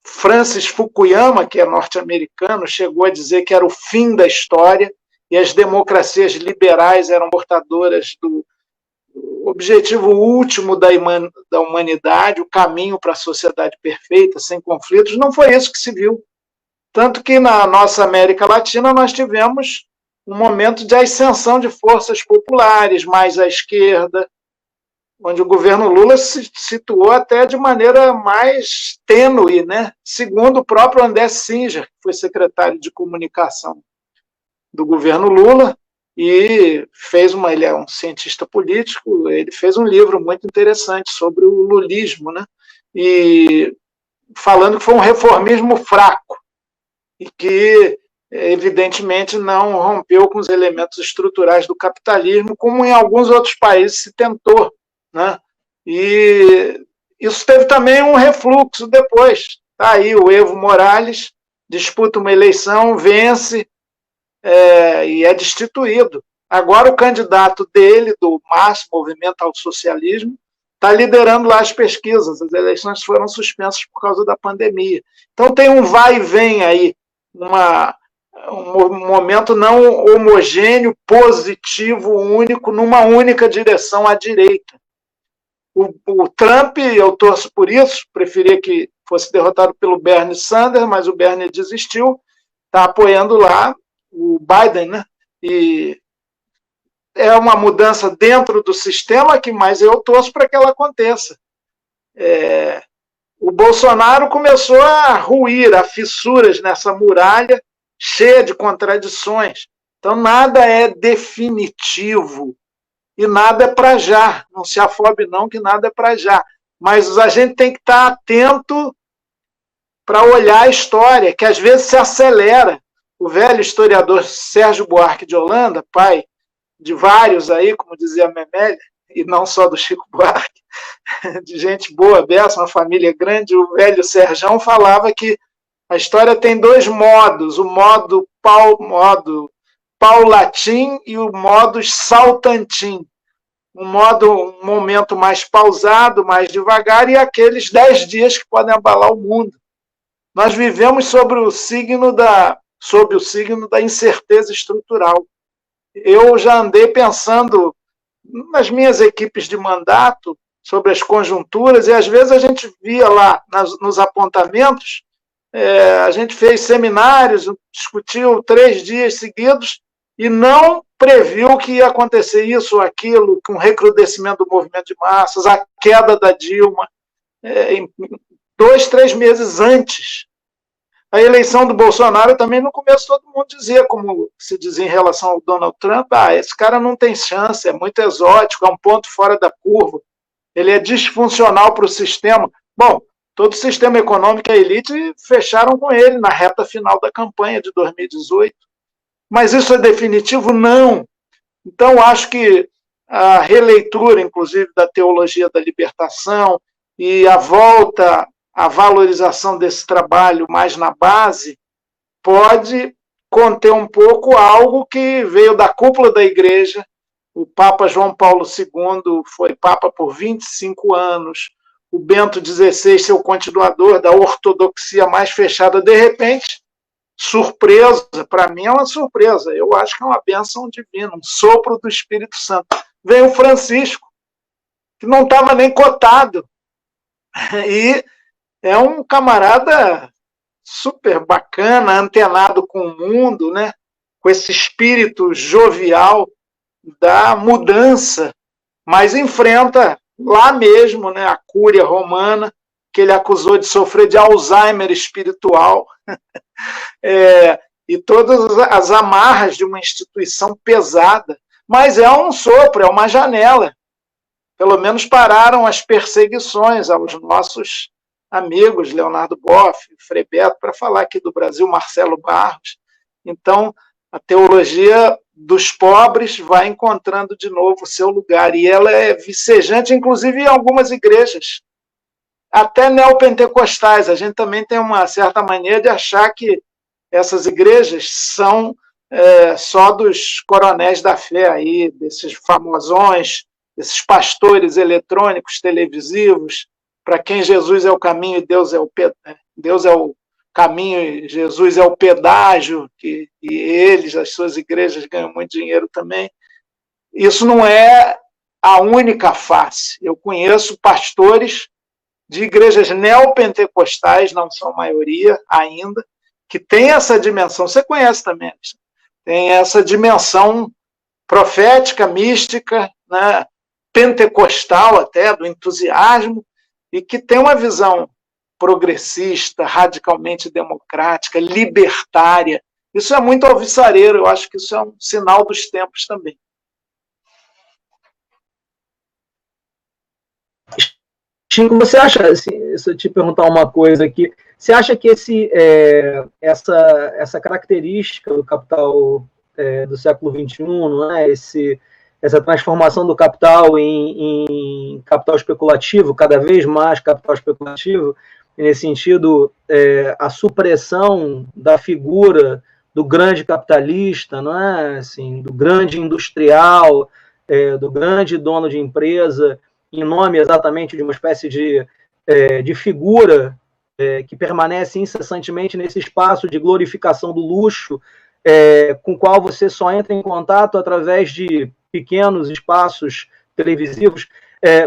Speaker 2: Francis Fukuyama, que é norte-americano, chegou a dizer que era o fim da história e as democracias liberais eram portadoras do objetivo último da humanidade, o caminho para a sociedade perfeita, sem conflitos. Não foi isso que se viu. Tanto que na nossa América Latina nós tivemos um momento de ascensão de forças populares mais à esquerda, onde o governo Lula se situou até de maneira mais tênue, né? Segundo o próprio André Singer, que foi secretário de comunicação do governo Lula, e ele é um cientista político, ele fez um livro muito interessante sobre o lulismo, né? E falando que foi um reformismo fraco, e que evidentemente não rompeu com os elementos estruturais do capitalismo, como em alguns outros países se tentou, né? E isso teve também um refluxo depois. Está aí o Evo Morales, disputa uma eleição, vence e é destituído. Agora o candidato dele, do MAS, Movimento ao Socialismo, está liderando lá as pesquisas. As eleições foram suspensas por causa da pandemia. Então tem um vai e vem aí, um momento não homogêneo, positivo, único, numa única direção à direita. O Trump, eu torço por isso, preferia que fosse derrotado pelo Bernie Sanders, mas o Bernie desistiu, está apoiando lá o Biden, né? E é uma mudança dentro do sistema mas eu torço para que ela aconteça. O Bolsonaro começou a ruir, a fissuras nessa muralha cheia de contradições. Então, nada é definitivo e nada é para já. Não se afobe, não, que nada é para já. Mas a gente tem que estar atento para olhar a história, que às vezes se acelera. O velho historiador Sérgio Buarque de Holanda, pai de vários aí, como dizia a Memélia, e não só do Chico Buarque, de gente boa, beça, uma família grande, o velho Serjão falava que a história tem dois modos, o modo paulatim e o modo saltantim. Um momento mais pausado, mais devagar, e aqueles 10 dias que podem abalar o mundo. Nós vivemos sob o signo da incerteza estrutural. Eu já andei pensando nas minhas equipes de mandato sobre as conjunturas, e às vezes a gente via lá nos apontamentos, a gente fez seminários, discutiu 3 dias seguidos e não previu que ia acontecer isso ou aquilo, com o recrudescimento do movimento de massas, a queda da Dilma, 2, 3 meses antes. A eleição do Bolsonaro também, no começo, todo mundo dizia, como se dizia em relação ao Donald Trump, esse cara não tem chance, é muito exótico, é um ponto fora da curva, ele é disfuncional para o sistema. Bom, todo o sistema econômico e a elite fecharam com ele na reta final da campanha de 2018. Mas isso é definitivo? Não. Então, acho que a releitura, inclusive, da teologia da libertação e a volta à valorização desse trabalho mais na base pode conter um pouco algo que veio da cúpula da igreja. O Papa João Paulo II foi Papa por 25 anos, o Bento XVI, seu continuador da ortodoxia mais fechada, de repente, surpresa, para mim é uma surpresa, eu acho que é uma bênção divina, um sopro do Espírito Santo. Veio o Francisco, que não estava nem cotado, e é um camarada super bacana, antenado com o mundo, né? Com esse espírito jovial da mudança, mas enfrenta lá mesmo, né, a cúria romana, que ele acusou de sofrer de Alzheimer espiritual, e todas as amarras de uma instituição pesada. Mas é um sopro, é uma janela. Pelo menos pararam as perseguições aos nossos amigos, Leonardo Boff, Frei Beto, para falar aqui do Brasil, Marcelo Barros. Então, a teologia dos pobres vai encontrando de novo o seu lugar, e ela é vicejante, inclusive em algumas igrejas, até neopentecostais. A gente também tem uma certa mania de achar que essas igrejas são só dos coronéis da fé, aí, desses famosões, desses pastores eletrônicos, televisivos, para quem Jesus é o caminho e Deus é o caminho e Jesus é o pedágio, e eles, as suas igrejas, ganham muito dinheiro também. Isso não é a única face. Eu conheço pastores de igrejas neopentecostais, não são a maioria ainda, que tem essa dimensão, você conhece também, tem essa dimensão profética, mística, né, pentecostal até, do entusiasmo, e que tem uma visão progressista, radicalmente democrática, libertária. Isso é muito alvissareiro, eu acho que isso é um sinal dos tempos também.
Speaker 1: Chico, você acha, assim, se eu te perguntar uma coisa aqui, você acha que essa característica do capital do século XXI, não é? Essa transformação do capital em capital especulativo, cada vez mais capital especulativo, e nesse sentido, a supressão da figura do grande capitalista, não é? Assim, do grande industrial, do grande dono de empresa, em nome exatamente de uma espécie de figura que permanece incessantemente nesse espaço de glorificação do luxo, com o qual você só entra em contato através de pequenos espaços televisivos.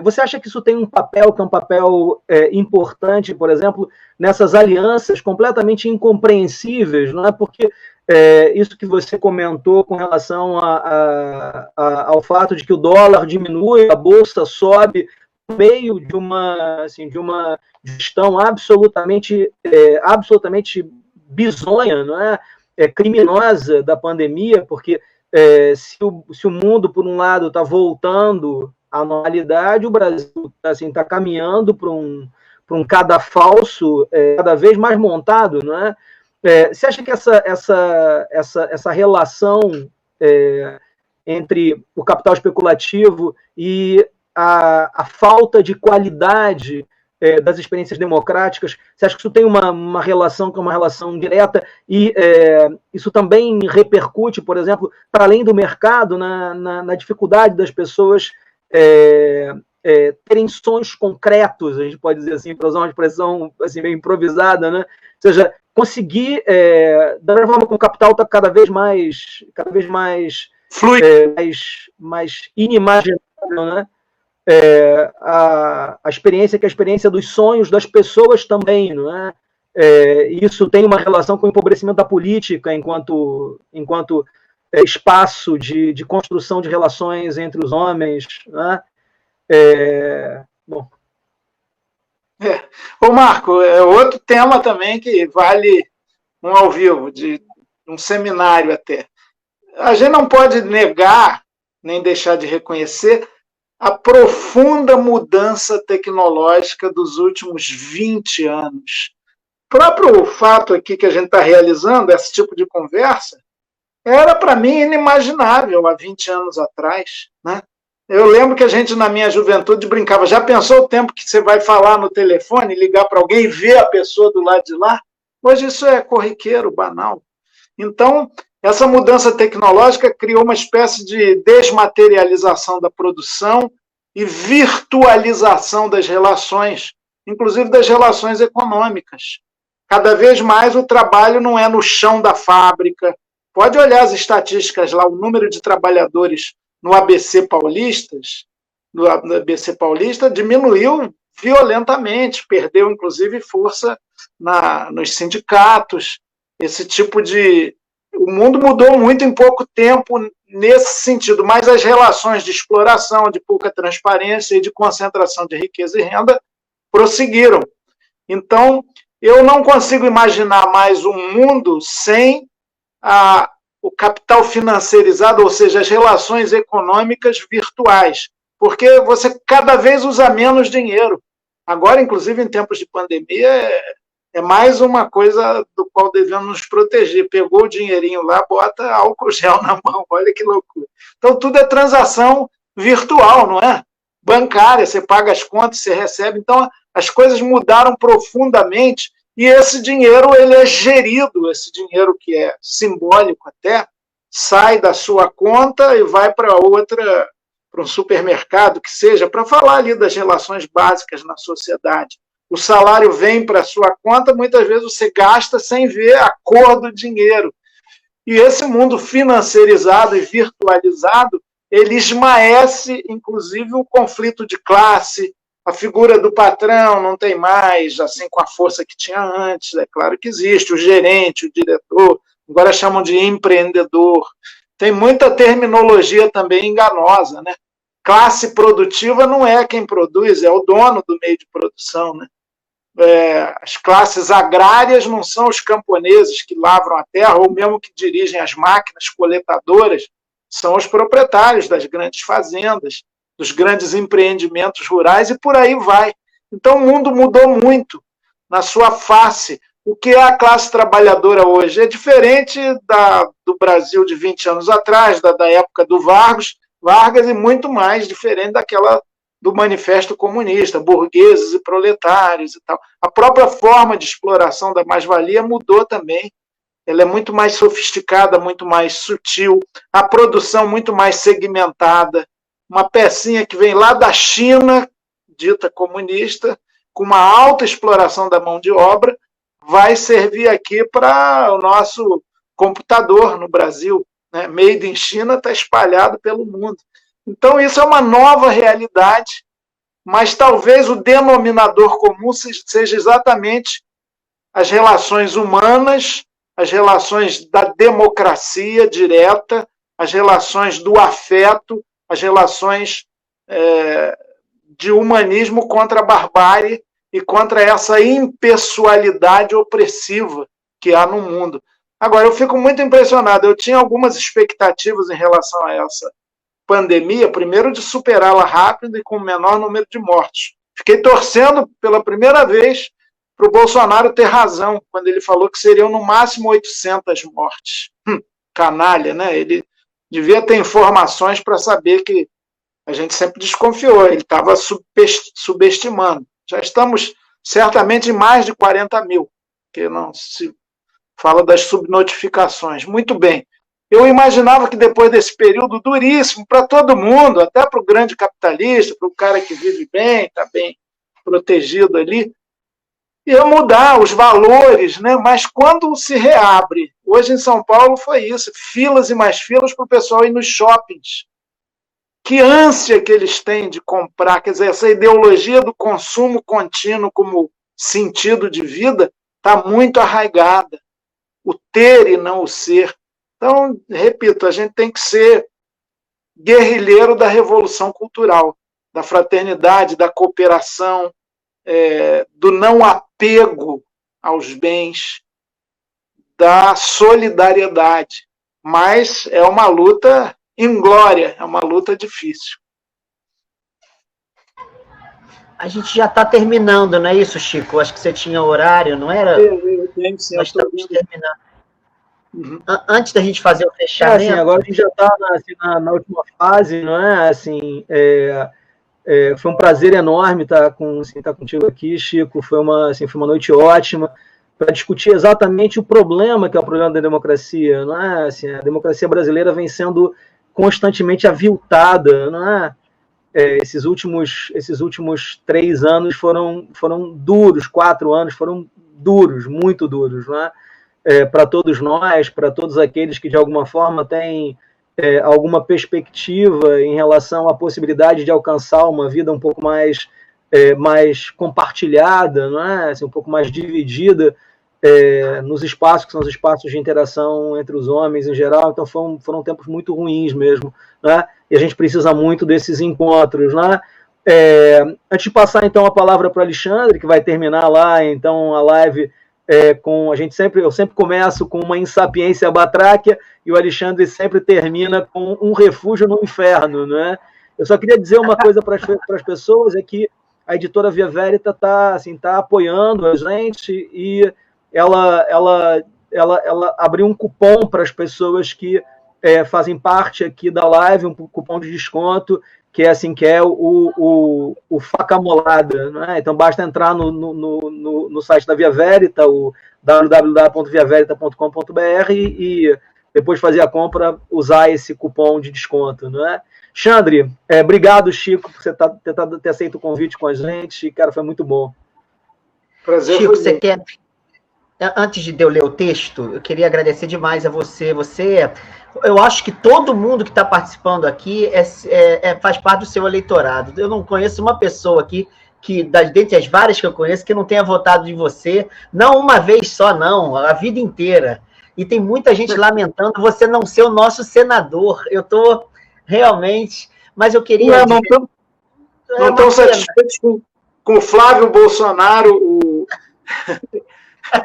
Speaker 1: Você acha que isso tem um papel, que é um papel importante, por exemplo, nessas alianças completamente incompreensíveis, não é? Porque isso que você comentou com relação ao fato de que o dólar diminui, a bolsa sobe, no meio de uma gestão absolutamente bizonha, não é? Criminosa da pandemia, porque se o mundo, por um lado, está voltando à normalidade, o Brasil está caminhando para um cadafalso cada vez mais montado, não é? Você acha que essa relação entre o capital especulativo e a falta de qualidade das experiências democráticas, você acha que isso tem uma relação que é uma relação direta e isso também repercute, por exemplo, para além do mercado, na dificuldade das pessoas terem sonhos concretos, a gente pode dizer assim, para usar uma expressão assim, meio improvisada, né? Ou seja, conseguir, da mesma forma que o capital está cada vez mais fluido, mais inimaginável, né? A experiência que é a experiência dos sonhos das pessoas também, não é? Isso tem uma relação com o empobrecimento da política enquanto espaço de construção de relações entre os homens, né? Bom.
Speaker 2: Ô Marco, outro tema também que vale um ao vivo, de um seminário até. A gente não pode negar, nem deixar de reconhecer, a profunda mudança tecnológica dos últimos 20 anos. O próprio fato aqui que a gente está realizando, esse tipo de conversa, era para mim inimaginável há 20 anos atrás, né? Eu lembro que a gente, na minha juventude, brincava, já pensou o tempo que você vai falar no telefone, ligar para alguém e ver a pessoa do lado de lá? Hoje isso é corriqueiro, banal. Então, essa mudança tecnológica criou uma espécie de desmaterialização da produção e virtualização das relações, inclusive das relações econômicas. Cada vez mais o trabalho não é no chão da fábrica. Pode olhar as estatísticas lá, o número de trabalhadores no ABC Paulista diminuiu violentamente, perdeu inclusive força nos sindicatos. Esse tipo de... O mundo mudou muito em pouco tempo nesse sentido, mas as relações de exploração, de pouca transparência e de concentração de riqueza e renda prosseguiram. Então, eu não consigo imaginar mais um mundo sem o capital financeirizado, ou seja, as relações econômicas virtuais, porque você cada vez usa menos dinheiro. Agora, inclusive, em tempos de pandemia, é mais uma coisa do qual devemos nos proteger. Pegou o dinheirinho lá, bota álcool gel na mão, olha que loucura. Então, tudo é transação virtual, não é? Bancária, você paga as contas, você recebe. Então, as coisas mudaram profundamente e esse dinheiro ele é gerido, esse dinheiro que é simbólico até, sai da sua conta e vai para outra, para um supermercado, que seja, para falar ali das relações básicas na sociedade. O salário vem para a sua conta, muitas vezes você gasta sem ver a cor do dinheiro. E esse mundo financeirizado e virtualizado, ele esmaece, inclusive, o conflito de classe. A figura do patrão não tem mais, assim, com a força que tinha antes. É claro que existe o gerente, o diretor, agora chamam de empreendedor. Tem muita terminologia também enganosa, né? Classe produtiva não é quem produz, é o dono do meio de produção, né? As classes agrárias não são os camponeses que lavram a terra ou mesmo que dirigem as máquinas coletadoras, são os proprietários das grandes fazendas, dos grandes empreendimentos rurais e por aí vai. Então, o mundo mudou muito na sua face. O que é a classe trabalhadora hoje? É diferente do Brasil de 20 anos atrás, da época do Vargas, e muito mais diferente daquela do Manifesto Comunista, burgueses e proletários e tal. A própria forma de exploração da mais-valia mudou também. Ela é muito mais sofisticada, muito mais sutil, a produção muito mais segmentada. Uma pecinha que vem lá da China, dita comunista, com uma alta exploração da mão de obra, vai servir aqui para o nosso computador no Brasil. Né? Made in China está espalhado pelo mundo. Então, isso é uma nova realidade, mas talvez o denominador comum seja exatamente as relações humanas, as relações da democracia direta, as relações do afeto, as relações de humanismo contra a barbárie e contra essa impessoalidade opressiva que há no mundo. Agora, eu fico muito impressionado. Eu tinha algumas expectativas em relação a essa pandemia, primeiro de superá-la rápido e com o menor número de mortes. Fiquei torcendo pela primeira vez para o Bolsonaro ter razão, quando ele falou que seriam no máximo 800 mortes. Canalha, né? Ele devia ter informações para saber que a gente sempre desconfiou, ele estava subestimando. Já estamos certamente em mais de 40 mil, que não se fala das subnotificações. Muito bem. Eu imaginava que depois desse período duríssimo para todo mundo, até para o grande capitalista, para o cara que vive bem, está bem protegido ali, ia mudar os valores, né? Mas quando se reabre, hoje em São Paulo foi isso, filas e mais filas para o pessoal ir nos shoppings. Que ânsia que eles têm de comprar, quer dizer, essa ideologia do consumo contínuo como sentido de vida está muito arraigada. O ter e não o ser. Então, repito, a gente tem que ser guerrilheiro da revolução cultural, da fraternidade, da cooperação, do não apego aos bens, da solidariedade. Mas é uma luta inglória, é uma luta difícil.
Speaker 3: A gente já está terminando, não é isso, Chico? Acho que você tinha horário, não era?
Speaker 2: Eu tenho, sim,
Speaker 3: nós estamos terminando. Uhum. Antes da gente fazer o fechamento...
Speaker 1: Assim, agora a gente já está na última fase, não é? Assim, foi um prazer enorme estar contigo aqui, Chico. Foi uma noite ótima para discutir exatamente o problema que é o problema da democracia, não é? Assim, a democracia brasileira vem sendo constantemente aviltada, não é? Esses últimos 3 anos foram duros, 4 anos foram duros, muito duros, não é? Para todos nós, para todos aqueles que de alguma forma têm alguma perspectiva em relação à possibilidade de alcançar uma vida um pouco mais compartilhada, não é? Assim, um pouco mais dividida nos espaços que são os espaços de interação entre os homens em geral. Então foram tempos muito ruins mesmo, né? E a gente precisa muito desses encontros, né? Antes de passar então a palavra para o Alexandre, que vai terminar lá então a live eu sempre começo com uma insapiência batráquia e o Alexandre sempre termina com um refúgio no inferno, né? Eu só queria dizer uma coisa para as pessoas, é que a editora Via Verita está apoiando a gente e ela abriu um cupom para as pessoas que fazem parte aqui da live, um cupom de desconto, que é o Faca Molada, né? Então basta entrar no site da Via Verita, o www.viaverita.com.br e depois fazer a compra, usar esse cupom de desconto, né? Xandre, obrigado, Chico, por você ter aceito o convite com a gente, cara, foi muito bom.
Speaker 3: Prazer. Chico, você quer... Antes de eu ler o texto, eu queria agradecer demais a você. Eu acho que todo mundo que está participando aqui faz parte do seu eleitorado. Eu não conheço uma pessoa aqui, dentre as várias que eu conheço, que não tenha votado em você, não uma vez só, não, a vida inteira. E tem muita gente lamentando você não ser o nosso senador. Eu estou realmente... Mas eu queria...
Speaker 2: Não estou satisfeito com o Flávio Bolsonaro,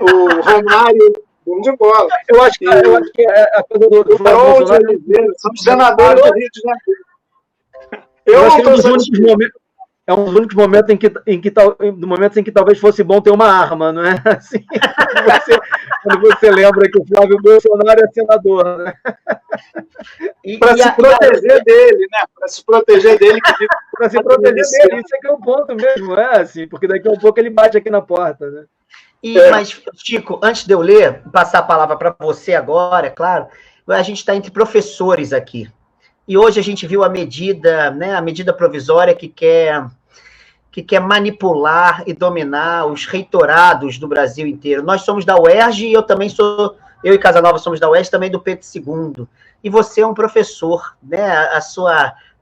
Speaker 2: o Romário, bom de bola.
Speaker 1: Eu acho que a coisa do Flávio Bolsonaro...
Speaker 2: São senadores do Rio de Janeiro. Eu não estou satisfeito.
Speaker 1: é um dos únicos momentos em que talvez fosse bom ter uma arma, não é? Assim, quando você lembra que o Flávio Bolsonaro é senador, né?
Speaker 2: Para se proteger dele, né? Para se proteger dele.
Speaker 1: Para se proteger dele, isso é que é o ponto mesmo, assim, porque daqui a um pouco ele bate aqui na porta, né?
Speaker 3: Mas, Chico, antes de eu ler, passar a palavra para você agora, é claro, a gente está entre professores aqui. E hoje a gente viu a medida, né, a medida provisória que quer manipular e dominar os reitorados do Brasil inteiro. Nós somos da UERJ e eu e Casanova somos da UERJ, também do Pedro II. E você é um professor, né?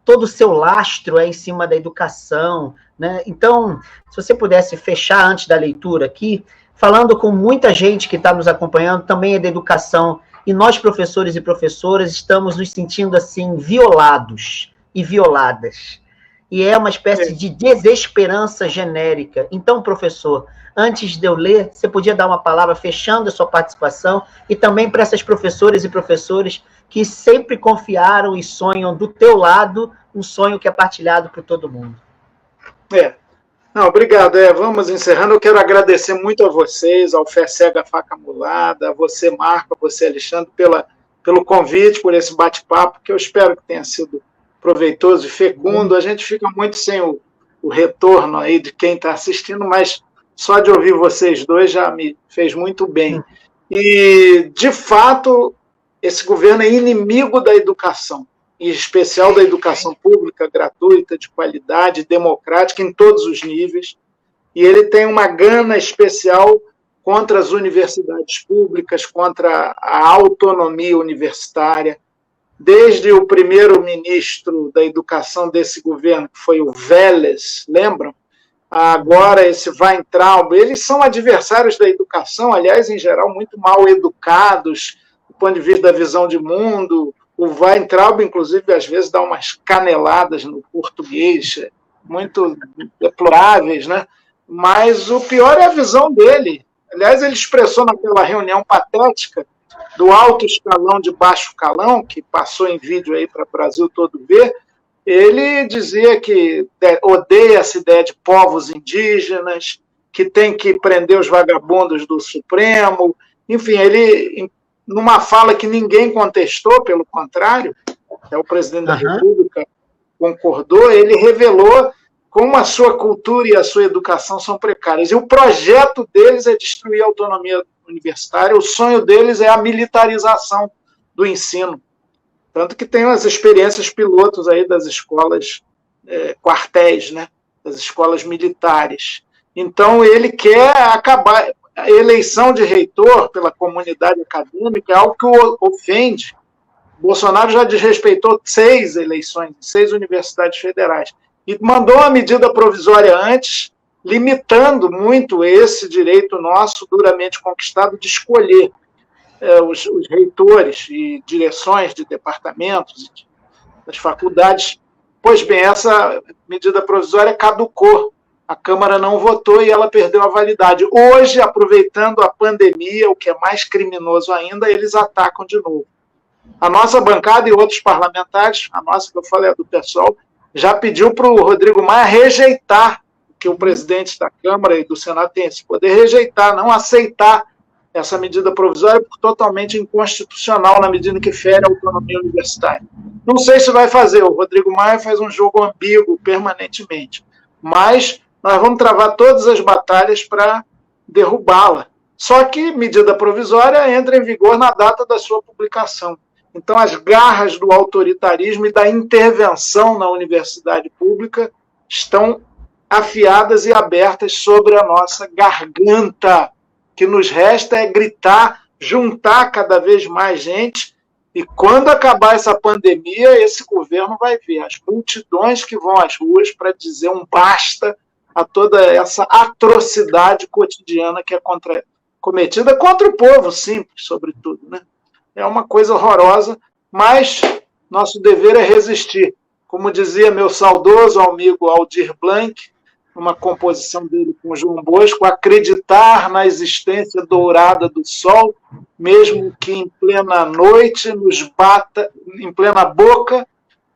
Speaker 3: Todo o seu lastro é em cima da educação, né? Então, se você pudesse fechar antes da leitura aqui, falando com muita gente que está nos acompanhando, também é da educação, e nós, professores e professoras, estamos nos sentindo, assim, violados e violadas. E é uma espécie de desesperança genérica. Então, professor, antes de eu ler, você podia dar uma palavra fechando a sua participação, e também para essas professoras e professores que sempre confiaram e sonham do teu lado, um sonho que é partilhado por todo mundo.
Speaker 2: Não, obrigado. Vamos encerrando. Eu quero agradecer muito a vocês, ao Fé Cega Faca Mulada, a você, Marco, a você, Alexandre, pelo convite, por esse bate-papo, que eu espero que tenha sido proveitoso e fecundo. A gente fica muito sem o retorno aí de quem está assistindo, mas só de ouvir vocês dois já me fez muito bem. E, de fato, esse governo é inimigo da educação, em especial da educação pública, gratuita, de qualidade, democrática, em todos os níveis. E ele tem uma gana especial contra as universidades públicas, contra a autonomia universitária. Desde o primeiro-ministro da educação desse governo, que foi o Vélez, lembram? Agora esse Weintraub, eles são adversários da educação, aliás, em geral, muito mal educados, do ponto de vista da visão de mundo. O Weintraub, inclusive, às vezes dá umas caneladas no português, muito deploráveis, né? Mas o pior é a visão dele. Aliás, ele expressou naquela reunião patética do alto escalão de baixo calão, que passou em vídeo aí para o Brasil todo ver. Ele dizia que odeia essa ideia de povos indígenas, que tem que prender os vagabundos do Supremo. Enfim, ele, numa fala que ninguém contestou, pelo contrário, o presidente da República concordou, ele revelou como a sua cultura e a sua educação são precárias. E o projeto deles é destruir a autonomia universitária, o sonho deles é a militarização do ensino. Tanto que tem as experiências pilotos aí das escolas quartéis, né? Das escolas militares. Então, ele quer acabar. A eleição de reitor pela comunidade acadêmica é algo que o ofende. Bolsonaro já desrespeitou 6 eleições, 6 universidades federais. E mandou uma medida provisória antes, limitando muito esse direito nosso, duramente conquistado, de escolher os reitores e direções de departamentos das faculdades. Pois bem, essa medida provisória caducou. A Câmara não votou e ela perdeu a validade. Hoje, aproveitando a pandemia, o que é mais criminoso ainda, eles atacam de novo. A nossa bancada e outros parlamentares, a nossa que eu falei, a do PSOL, já pediu para o Rodrigo Maia rejeitar, que o presidente da Câmara e do Senado tem esse poder, rejeitar, não aceitar essa medida provisória, porque totalmente inconstitucional na medida que fere a autonomia universitária. Não sei se vai fazer, o Rodrigo Maia faz um jogo ambíguo permanentemente, mas nós vamos travar todas as batalhas para derrubá-la. Só que medida provisória entra em vigor na data da sua publicação. Então, as garras do autoritarismo e da intervenção na universidade pública estão afiadas e abertas sobre a nossa garganta. O que nos resta é gritar, juntar cada vez mais gente, e quando acabar essa pandemia, esse governo vai ver as multidões que vão às ruas para dizer um basta a toda essa atrocidade cotidiana que é cometida contra o povo simples, sobretudo, né? É uma coisa horrorosa, mas nosso dever é resistir. Como dizia meu saudoso amigo Aldir Blanc, uma composição dele com João Bosco, acreditar na existência dourada do sol, mesmo que em plena noite nos bata, em plena boca,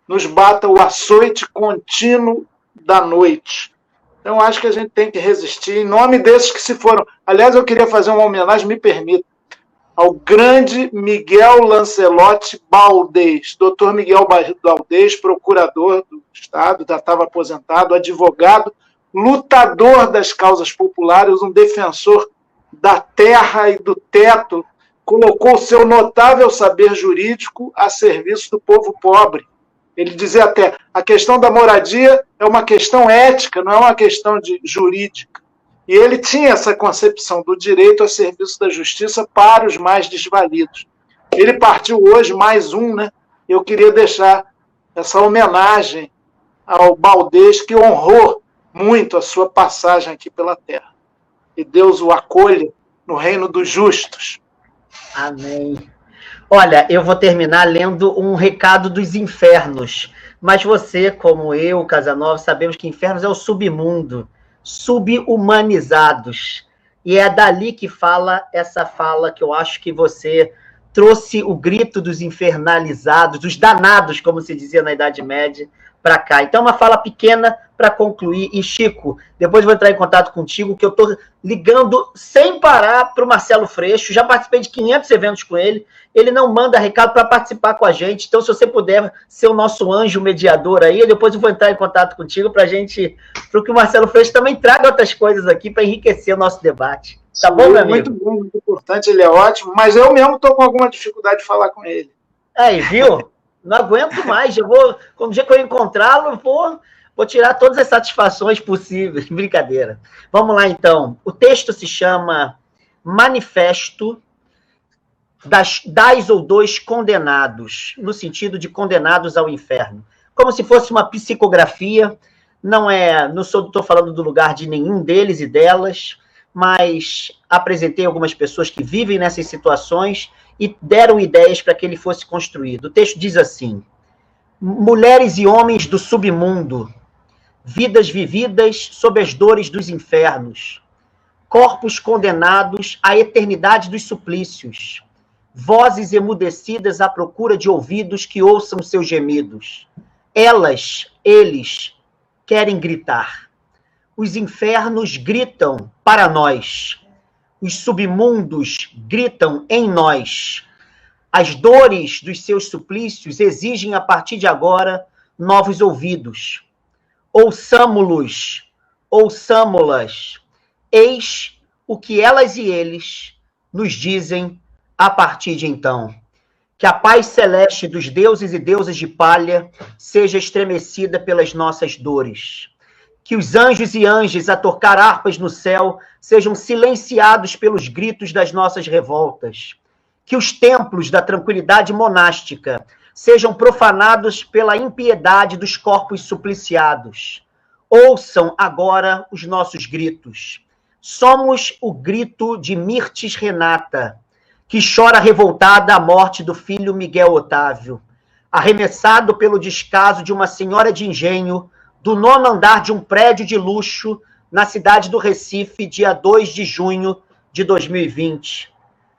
Speaker 2: nos bata o açoite contínuo da noite. Então, acho que a gente tem que resistir em nome desses que se foram. Aliás, eu queria fazer uma homenagem, me permita, ao grande Miguel Lancelotti Baldez, doutor Miguel Baldez, procurador do Estado, já estava aposentado, advogado, lutador das causas populares, um defensor da terra e do teto, colocou seu notável saber jurídico a serviço do povo pobre. Ele dizia até, a questão da moradia é uma questão ética, não é uma questão jurídica. E ele tinha essa concepção do direito a serviço da justiça para os mais desvalidos. Ele partiu hoje, mais um, né? Eu queria deixar essa homenagem ao Baldez, que honrou muito a sua passagem aqui pela terra. E Deus o acolha no reino dos justos.
Speaker 3: Amém. Olha, eu vou terminar lendo um recado dos infernos, mas você, como eu, Casanova, sabemos que infernos é o submundo, subhumanizados, e é dali que fala essa fala que eu acho que você trouxe o grito dos infernalizados, dos danados, como se dizia na Idade Média, para cá. Então, uma fala pequena para concluir. E, Chico, depois eu vou entrar em contato contigo, que eu estou ligando sem parar para o Marcelo Freixo. Já participei de 500 eventos com ele. Ele não manda recado para participar com a gente. Então, se você puder ser o nosso anjo mediador aí, depois eu vou entrar em contato contigo para que o Marcelo Freixo também traga outras coisas aqui para enriquecer o nosso debate. Tá bom, meu amigo?
Speaker 2: Muito bom, muito importante. Ele é ótimo, mas eu mesmo estou com alguma dificuldade de falar com ele.
Speaker 3: Aí, viu? Não aguento mais. Quando o dia que eu encontrá-lo, vou tirar todas as satisfações possíveis. Brincadeira. Vamos lá, então. O texto se chama Manifesto das ou dos condenados, no sentido de condenados ao inferno. Como se fosse uma psicografia. Não estou falando do lugar de nenhum deles e delas, mas apresentei algumas pessoas que vivem nessas situações e deram ideias para que ele fosse construído. O texto diz assim: mulheres e homens do submundo, vidas vividas sob as dores dos infernos, corpos condenados à eternidade dos suplícios, vozes emudecidas à procura de ouvidos que ouçam seus gemidos. Eles querem gritar. Os infernos gritam para nós. Os submundos gritam em nós. As dores dos seus suplícios exigem, a partir de agora, novos ouvidos. Ouçamo-los, ouçamo-las. Eis o que elas e eles nos dizem a partir de então. Que a paz celeste dos deuses e deusas de palha seja estremecida pelas nossas dores. Que os anjos e anjas a tocar harpas no céu sejam silenciados pelos gritos das nossas revoltas. Que os templos da tranquilidade monástica sejam profanados pela impiedade dos corpos supliciados. Ouçam agora os nossos gritos. Somos o grito de Mirtes Renata, que chora revoltada a morte do filho Miguel Otávio, arremessado pelo descaso de uma senhora de engenho do 9º andar de um prédio de luxo na cidade do Recife, dia 2 de junho de 2020.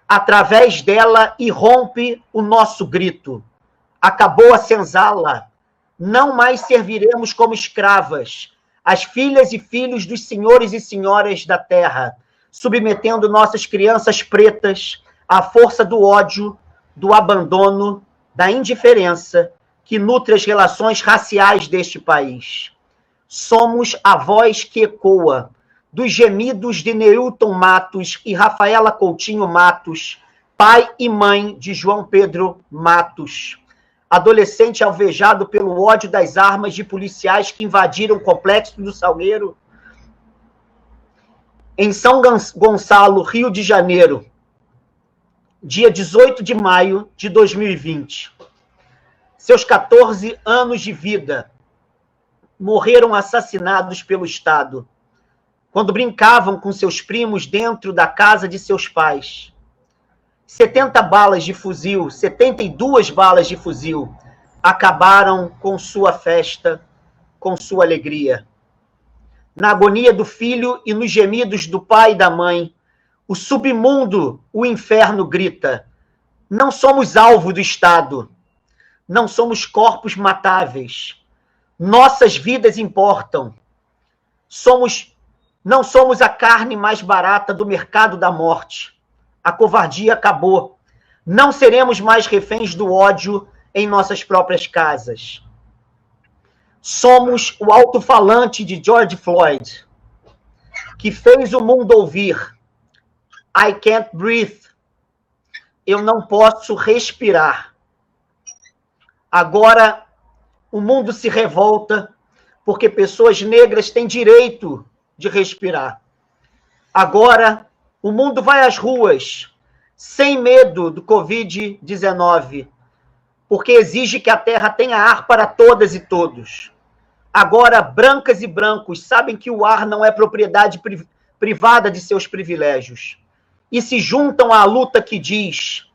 Speaker 3: Através dela irrompe o nosso grito. Acabou a senzala. Não mais serviremos como escravas, as filhas e filhos dos senhores e senhoras da terra, submetendo nossas crianças pretas à força do ódio, do abandono, da indiferença que nutre as relações raciais deste país. Somos a voz que ecoa dos gemidos de Neilton Matos e Rafaela Coutinho Matos, pai e mãe de João Pedro Matos, adolescente alvejado pelo ódio das armas de policiais que invadiram o Complexo do Salgueiro em São Gonçalo, Rio de Janeiro, dia 18 de maio de 2020. Seus 14 anos de vida morreram assassinados pelo Estado, quando brincavam com seus primos dentro da casa de seus pais. 70 balas de fuzil, 72 balas de fuzil, acabaram com sua festa, com sua alegria. Na agonia do filho e nos gemidos do pai e da mãe, o submundo, o inferno grita: não somos alvo do Estado, não somos corpos matáveis. Nossas vidas importam, Não somos a carne mais barata do mercado da morte. A covardia acabou. Não seremos mais reféns do ódio em nossas próprias casas. Somos o alto-falante de George Floyd, que fez o mundo ouvir: I can't breathe. Eu não posso respirar. Agora, o mundo se revolta porque pessoas negras têm direito de respirar. Agora, o mundo vai às ruas sem medo do Covid-19, porque exige que a terra tenha ar para todas e todos. Agora, brancas e brancos sabem que o ar não é propriedade privada de seus privilégios e se juntam à luta que diz: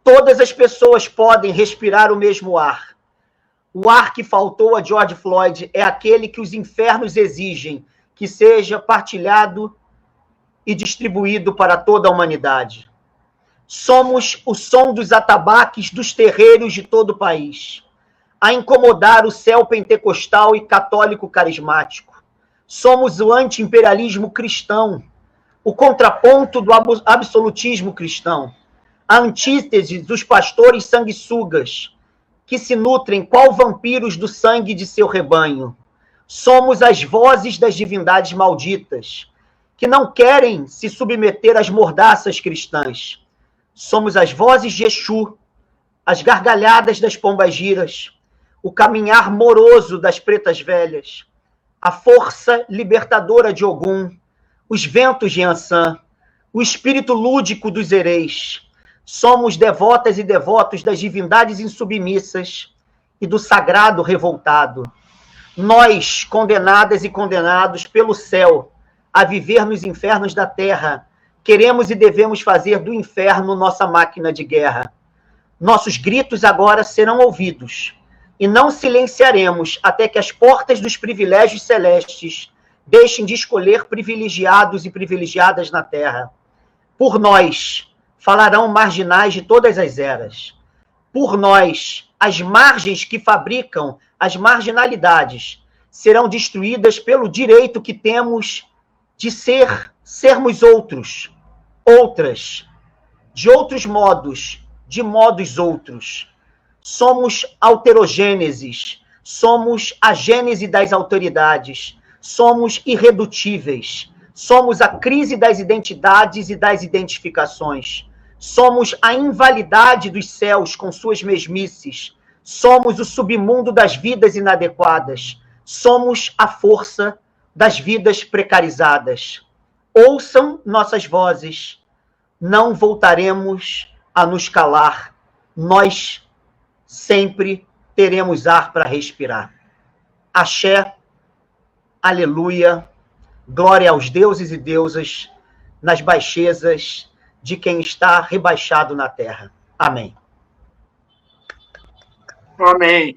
Speaker 3: todas as pessoas podem respirar o mesmo ar. O ar que faltou a George Floyd é aquele que os infernos exigem que seja partilhado e distribuído para toda a humanidade. Somos o som dos atabaques dos terreiros de todo o país, a incomodar o céu pentecostal e católico carismático. Somos o anti-imperialismo cristão, o contraponto do absolutismo cristão, a antítese dos pastores sanguessugas, que se nutrem qual vampiros do sangue de seu rebanho. Somos as vozes das divindades malditas, que não querem se submeter às mordaças cristãs. Somos as vozes de Exu, as gargalhadas das pombagiras, o caminhar moroso das pretas velhas, a força libertadora de Ogum, os ventos de Ansan, o espírito lúdico dos hereis. Somos devotas e devotos das divindades insubmissas e do sagrado revoltado. Nós, condenadas e condenados pelo céu a viver nos infernos da terra, queremos e devemos fazer do inferno nossa máquina de guerra. Nossos gritos agora serão ouvidos, e não silenciaremos até que as portas dos privilégios celestes deixem de escolher privilegiados e privilegiadas na terra. Por nós falarão marginais de todas as eras. Por nós, as margens que fabricam as marginalidades serão destruídas pelo direito que temos de sermos outros, outras, de outros modos, de modos outros. Somos alterogêneses, somos a gênese das autoridades, somos irredutíveis, somos a crise das identidades e das identificações, somos a invalidade dos céus com suas mesmices, somos o submundo das vidas inadequadas, somos a força das vidas precarizadas. Ouçam nossas vozes, não voltaremos a nos calar, nós sempre teremos ar para respirar. Axé, aleluia, glória aos deuses e deusas nas baixezas de quem está rebaixado na terra. Amém.
Speaker 2: Amém.